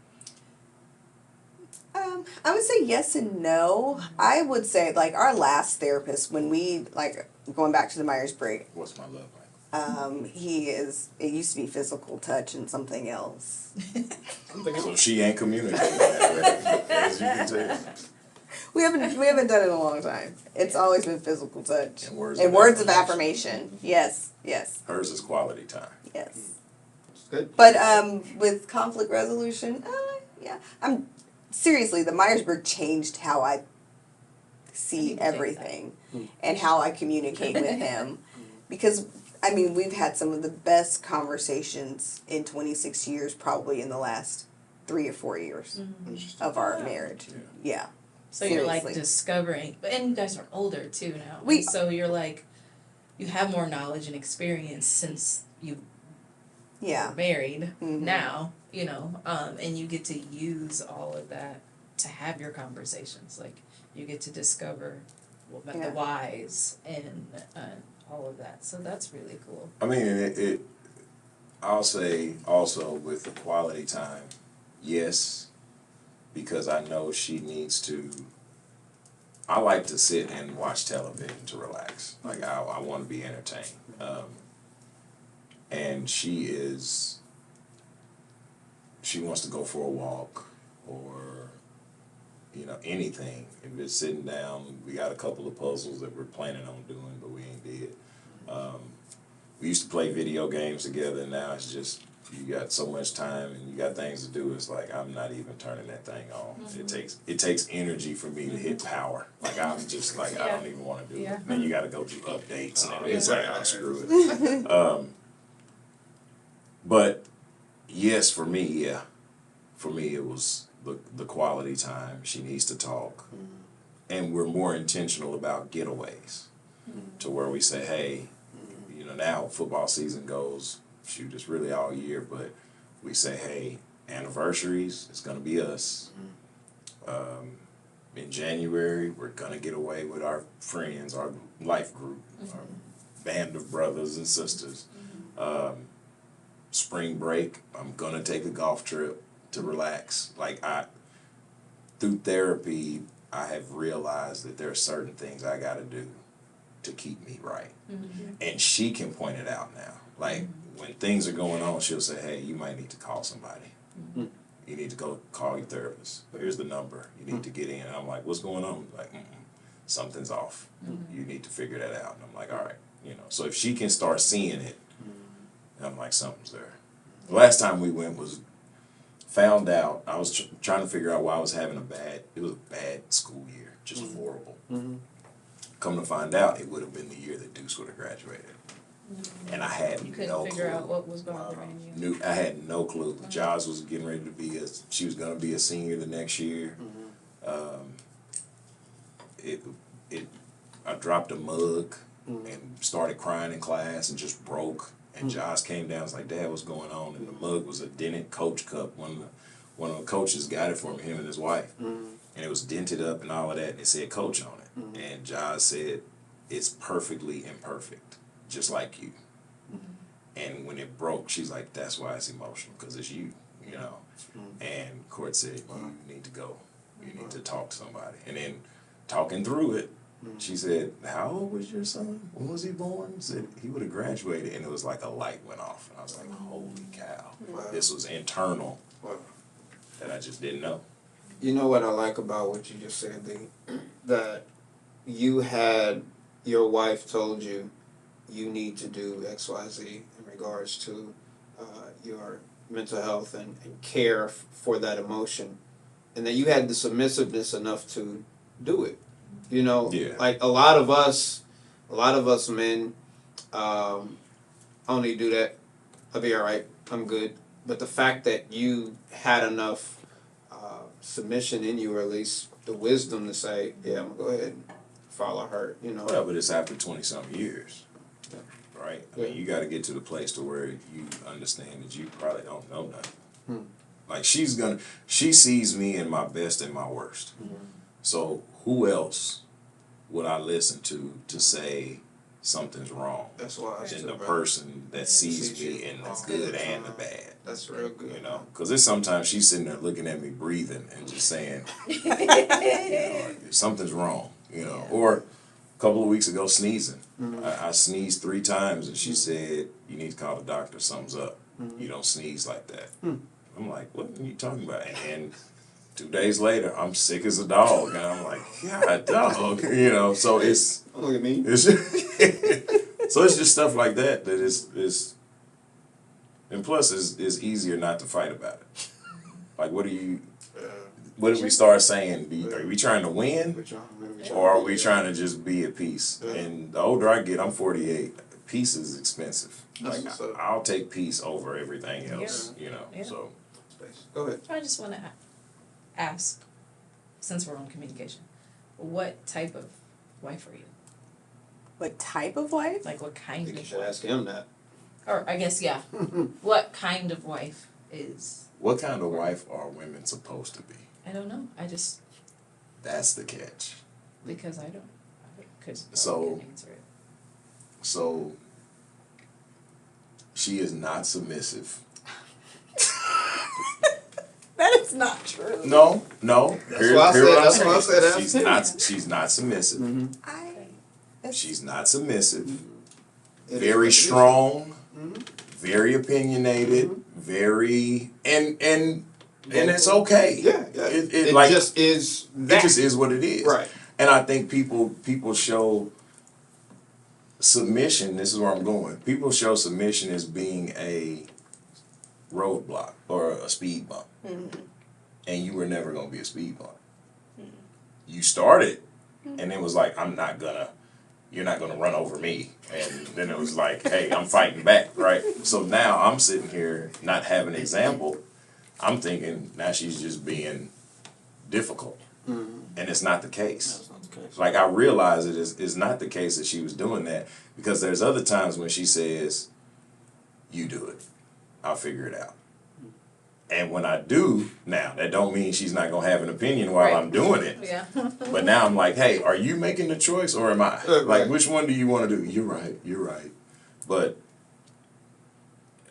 I would say yes and no. I would say, like, our last therapist, when we, like, going back to the Myers-Briggs, what's my love language? it used to be physical touch and something else. So she ain't communicating that way, as you can tell. We haven't done it in a long time. It's always been physical touch. And words of affirmation. Yes. Hers is quality time. Yes. Good. But with conflict resolution, yeah. Seriously, the Myers-Briggs changed how I see everything and how I communicate with him. Because, I mean, we've had some of the best conversations in 26 years, probably in the last 3 or 4 years of our marriage. Yeah. So you're like Seriously. discovering, and you guys are older too now. We- And so you're like, you have more knowledge and experience since you Yeah. were married Mhm. now, and you get to use all of that to have your conversations. Like, you get to discover the Yeah. whys and all of that. So that's really cool. I mean, I'll say also with the quality time, yes, because I know she needs to. I like to sit and watch television to relax. Like, I want to be entertained. And she wants to go for a walk or, anything. If it's sitting down, we got a couple of puzzles that we're planning on doing, but we ain't did. We used to play video games together, and now it's just you got so much time and you got things to do. It's like I'm not even turning that thing on. It takes energy for me to hit power. Like I'm just like I don't even want to do it. Then you got to go do updates and everything. It's like oh, screw it. But yes, for me, it was the quality time. She needs to talk, and we're more intentional about getaways, to where we say, hey, you know, now football season goes. Shoot, it's really all year, but we say, hey, anniversaries, it's gonna be us. In January, we're gonna get away with our friends, our life group, our band of brothers and sisters. Spring break, I'm gonna take a golf trip to relax. Like through therapy, I have realized that there are certain things I gotta do to keep me right. And she can point it out now. Like when things are going on, she'll say, hey, you might need to call somebody. You need to go call your therapist. Here's the number. You need to get in. And I'm like, what's going on? Like, something's off. You need to figure that out. And I'm like, all right, you know. So if she can start seeing it, I'm like, something's there. The last time we went was found out. I was trying to figure out why I was having it was a bad school year, just horrible. Come to find out, it would have been the year that Deuce would have graduated. And I had You couldn't no figure clue. out what was bothering you. I had no clue. Jaws was getting ready to she was gonna be a senior the next year. I dropped a mug and started crying in class and just broke. And Josh came down and was like, Dad, what's going on? And the mug was a dented Coach cup. One of the coaches got it for me, him and his wife. And it was dented up and all of that, and it said Coach on it. And Josh said, it's perfectly imperfect, just like you. And when it broke, she's like, that's why it's emotional, because it's you, you know. And Court said, you need to go. You need to talk to somebody. And then talking through it, she said, how old was your son? When was he born? Said he would have graduated. And it was like a light went off. And I was like, holy cow. This was internal that I just didn't know. You know what I like about what you just said, that you had your wife told you you need to do X, Y, Z in regards to your mental health and care for that emotion, and that you had the submissiveness enough to do it. You know, like a lot of us men only do that. I'll be all right. I'm good. But the fact that you had enough submission in you, or at least the wisdom to say, yeah, I'm gonna go ahead and follow her. You know. Well, but it's after 20-something years. Right? I mean, you got to get to the place to where you understand that you probably don't know nothing. Like she sees me in my best and my worst. So who else would I listen to say something's wrong? That's why than the person that sees me in the good and the bad. That's real good. You know, because there's sometimes she's sitting there looking at me breathing and just saying, you know, something's wrong. You know, or a couple of weeks ago sneezing. I sneezed 3 times and she said, you need to call the doctor, something's up. You don't sneeze like that. I'm like, what are you talking about? And 2 days later, I'm sick as a dog. And I'm like, God, dog. You know, so it's... Don't look at me. So it's just stuff like that is... And plus, it's easier not to fight about it. Like, what did we start saying? Are we trying to win? Or are we trying to just be at peace? And the older I get, I'm 48. Peace is expensive. Like, I'll take peace over everything else, you know. So, go ahead. I just want to ask, since we're on communication, what type of wife are you? What type of wife? Like, what I kind think you of should wife? ask him that. Or, I guess, yeah. What kind of wife is... what kind of wife are women supposed to be? I don't know. I just... That's the catch. Because I don't... Because So- I can answer it. So, she is not submissive. That is not true. No. That's why I said that. She's not submissive. She's not submissive. It Very is. strong. Very opinionated. Very and it's okay. Yeah. It It just is that. It just is what it is. Right. And I think people show submission. This is where I'm going. People show submission as being roadblock or a speed bump, and you were never gonna be a speed bump. You started, and it was like, you're not gonna run over me, and then it was like, hey, I'm fighting back, right? So now I'm sitting here not having an example. I'm thinking now she's just being difficult, and it's not the case. That's not the case. Like, I realize it is not the case that she was doing that, because there's other times when she says, you do it, I'll figure it out. And when I do, now, that don't mean she's not gonna have an opinion while Right. I'm doing it. Yeah. But now I'm like, hey, are you making the choice or am I? Right. Like, which one do you want to do? You're right. But,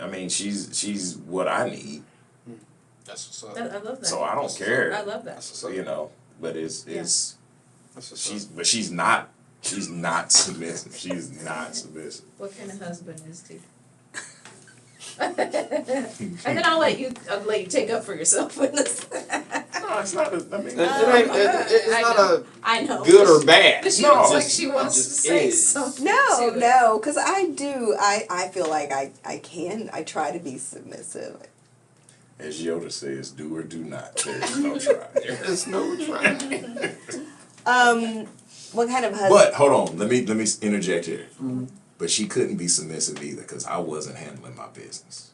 I mean, she's what I need, That's what's up. I love that. so I don't care. I love that. That's what's up. You know, but Yeah. it's That's what's up. she's not submissive. She's not submissive. What kind of husband is he? And then I'll let you take up for yourself with this. No, it's not. I mean, It's I not know. I know. a good or bad. But she No, looks like just- she it wants to just say is. something. No, to it. no, because I feel like I try to be submissive. as Yoda says, do or do not. There's no try. There's no try. What kind of husband? But hold on, let me interject here. But she couldn't be submissive either, because I wasn't handling my business.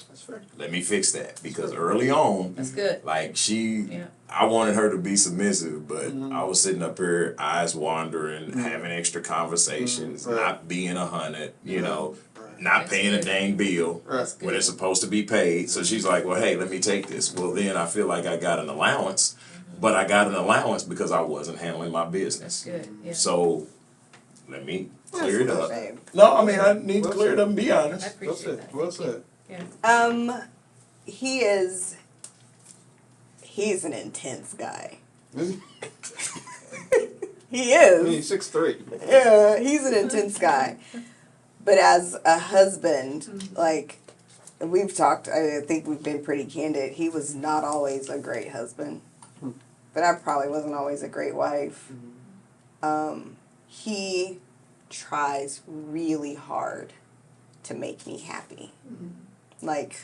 That's fair. Let me fix that, because early on, That's good. like Yeah. I wanted her to be submissive, but I was sitting up here, eyes wandering, having extra conversations, Right. not being 100, you know, Right. not That's paying a good. dang bill Right. when it's supposed to be paid. So she's like, well, hey, let me take this. Well, then I feel like I got an allowance, but I got an allowance because I wasn't handling my business. That's good. Yeah. So let me clear it up. Babe. No, I mean, I need to Well clear it up and be I honest. Well appreciate said. that. Well Thank you. said. Yeah. He's an intense guy. He I is. mean, 6'3". Yeah, he's an intense guy. But as a husband, like we've talked, I think we've been pretty candid. He was not always a great husband, but I probably wasn't always a great wife. He tries really hard to make me happy. Like,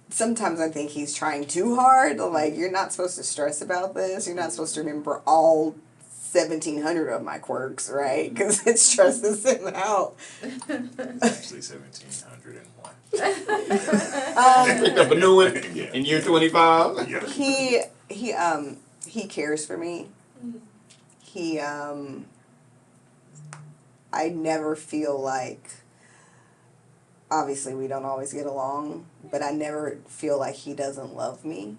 sometimes I think he's trying too hard. Like, you're not supposed to stress about this. You're not supposed to remember all 1,700 of my quirks, right? Because it stresses him out. Actually, 1,701. Picked up a new one Yeah. in year 25. Yeah. He cares for me. I never feel like, obviously we don't always get along, but I never feel like he doesn't love me.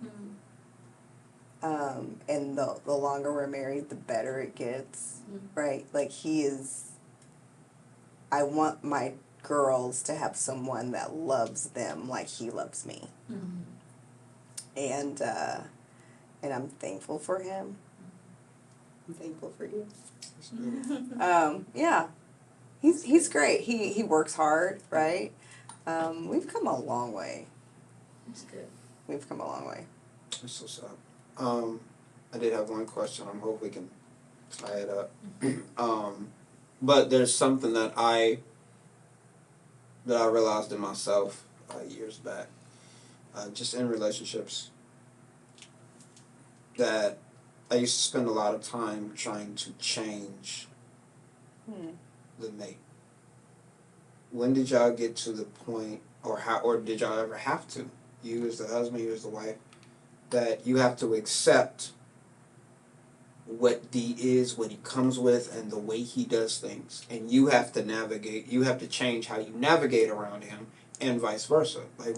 And the longer we're married, the better it gets, right? Like I want my girls to have someone that loves them like he loves me. And I'm thankful for him. I'm thankful for you. Yeah. He's great. He works hard, right? We've come a long way. That's good. We've come a long way. That's what's up. I did have one question. I hope we can tie it up. But there's something that I realized in myself years back, just in relationships, that I used to spend a lot of time trying to change the mate. When did y'all get to the point, or did y'all ever have to, you as the husband, you as the wife, that you have to accept what D is, what he comes with, and the way he does things, and you have to change how you navigate around him, and vice versa. Like,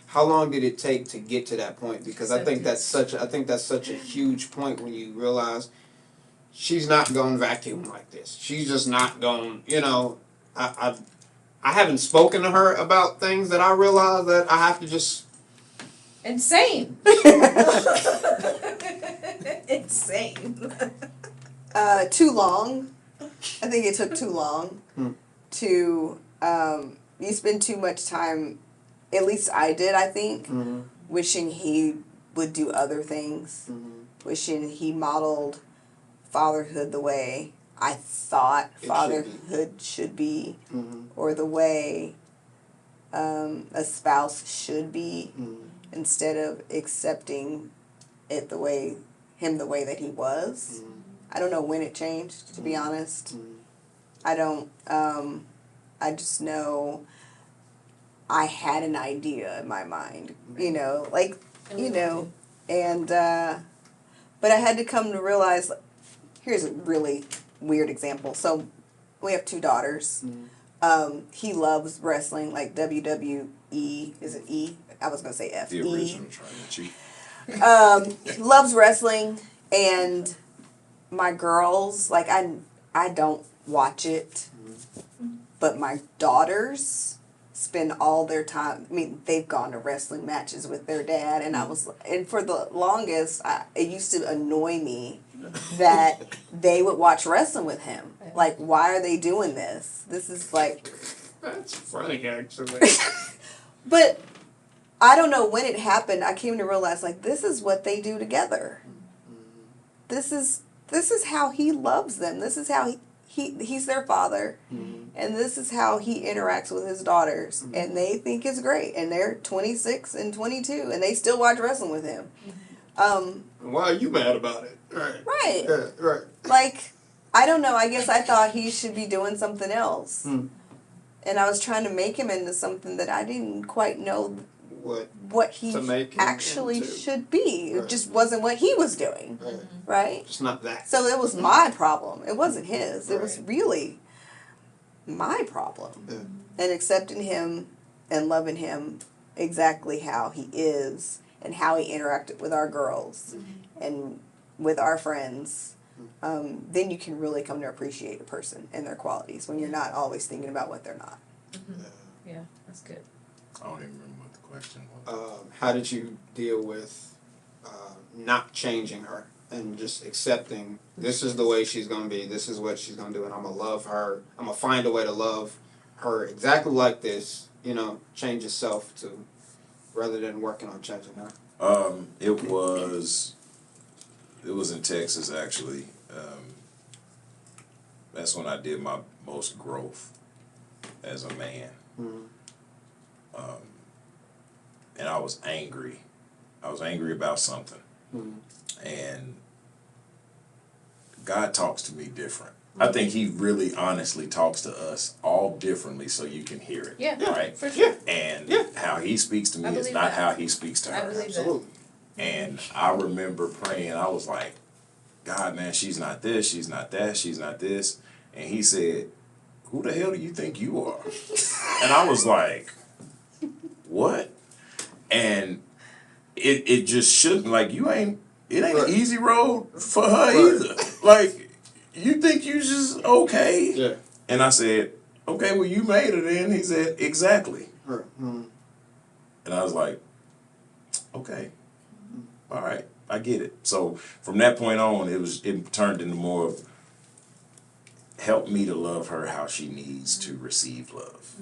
how long did it take to get to that point? Because I think that's such a huge point when you realize she's not going to vacuum like this. She's just not going. I haven't spoken to her about things that I realize that I have to just. Insane. Insane. Too long. I think it took too long to. You spend too much time. At least I did. I think wishing he would do other things. Wishing he modeled fatherhood the way I thought fatherhood should be, or the way a spouse should be, instead of accepting it the way that he was. I don't know when it changed, to be honest. I don't, I just know I had an idea in my mind, like, and, but I had to come to realize, here's a really weird example. So we have 2 daughters. He loves wrestling, like WWE, is it E? I was going to say F. The original Tribal Chief. Loves wrestling, and my girls, like, I don't watch it, but my daughters spend all their time, I mean, they've gone to wrestling matches with their dad, and for the longest, it used to annoy me that they would watch wrestling with him. Like, why are they doing this? This is like... That's funny, actually. But I don't know when it happened. I came to realize, like, this is what they do together. This is how he loves them. This is how he's their father, and this is how he interacts with his daughters, and they think it's great. And they're 26 and 22, and they still watch wrestling with him. Why are you mad about it? Right. Right. Yeah, right. Like, I don't know. I guess I thought he should be doing something else. And I was trying to make him into something that I didn't quite know what he to make him actually into. should be. Right. It just wasn't what he was doing. Right? It's not that. So it was my problem. It wasn't his. It was Right. really my problem. Yeah. And accepting him and loving him exactly how he is and how he interacted with our girls and with our friends, then you can really come to appreciate a person and their qualities when you're not always thinking about what they're not. Yeah, that's good. I don't even remember what the question was. How did you deal with not changing her and just accepting this is the way she's going to be, this is what she's going to do, and I'm going to love her. I'm going to find a way to love her exactly like this, change yourself to, rather than working on changing her. It was in Texas, actually. That's when I did my most growth as a man. And I was angry. I was angry about something. And God talks to me different. I think he really honestly talks to us all differently so you can hear it. Yeah, right? for sure. And how he speaks to me I is believe not that. how he speaks to I her. believe that. Absolutely. And I remember praying, I was like, God, man, she's not this, she's not that, she's not this. And he said, who the hell do you think you are? And I was like, what? And it just shouldn't, like, it ain't Right. an easy road for her Right. either. Like, you think you just okay? Yeah. And I said, okay, well, you made it in. He said, exactly. Right. And I was like, okay, all right, I get it. So from that point on, it turned into more of help me to love her how she needs to receive love.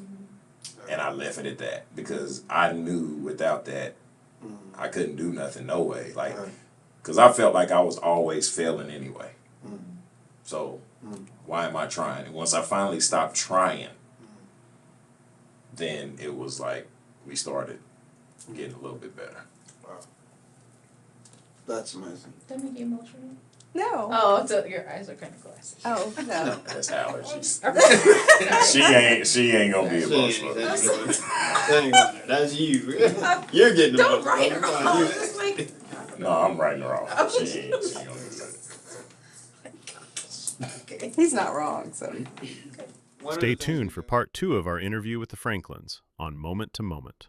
And I left it at that because I knew without that, I couldn't do nothing, no way. Like, because I felt like I was always failing anyway. So why am I trying? And once I finally stopped trying, then it was like we started getting a little bit better. Wow. That's amazing. That make you emotional? No. Oh, so your eyes are kind of glassy. Oh, no. That's allergies. Okay. she ain't gonna be emotional. That's you. You're getting Don't emotional. write her Fine. off. You- It's like, No, I'm writing her off. She ain't gonna do that. He's not wrong, so. One of Stay the things tuned for part 2 of our interview with the Franklins on Moment to Moment.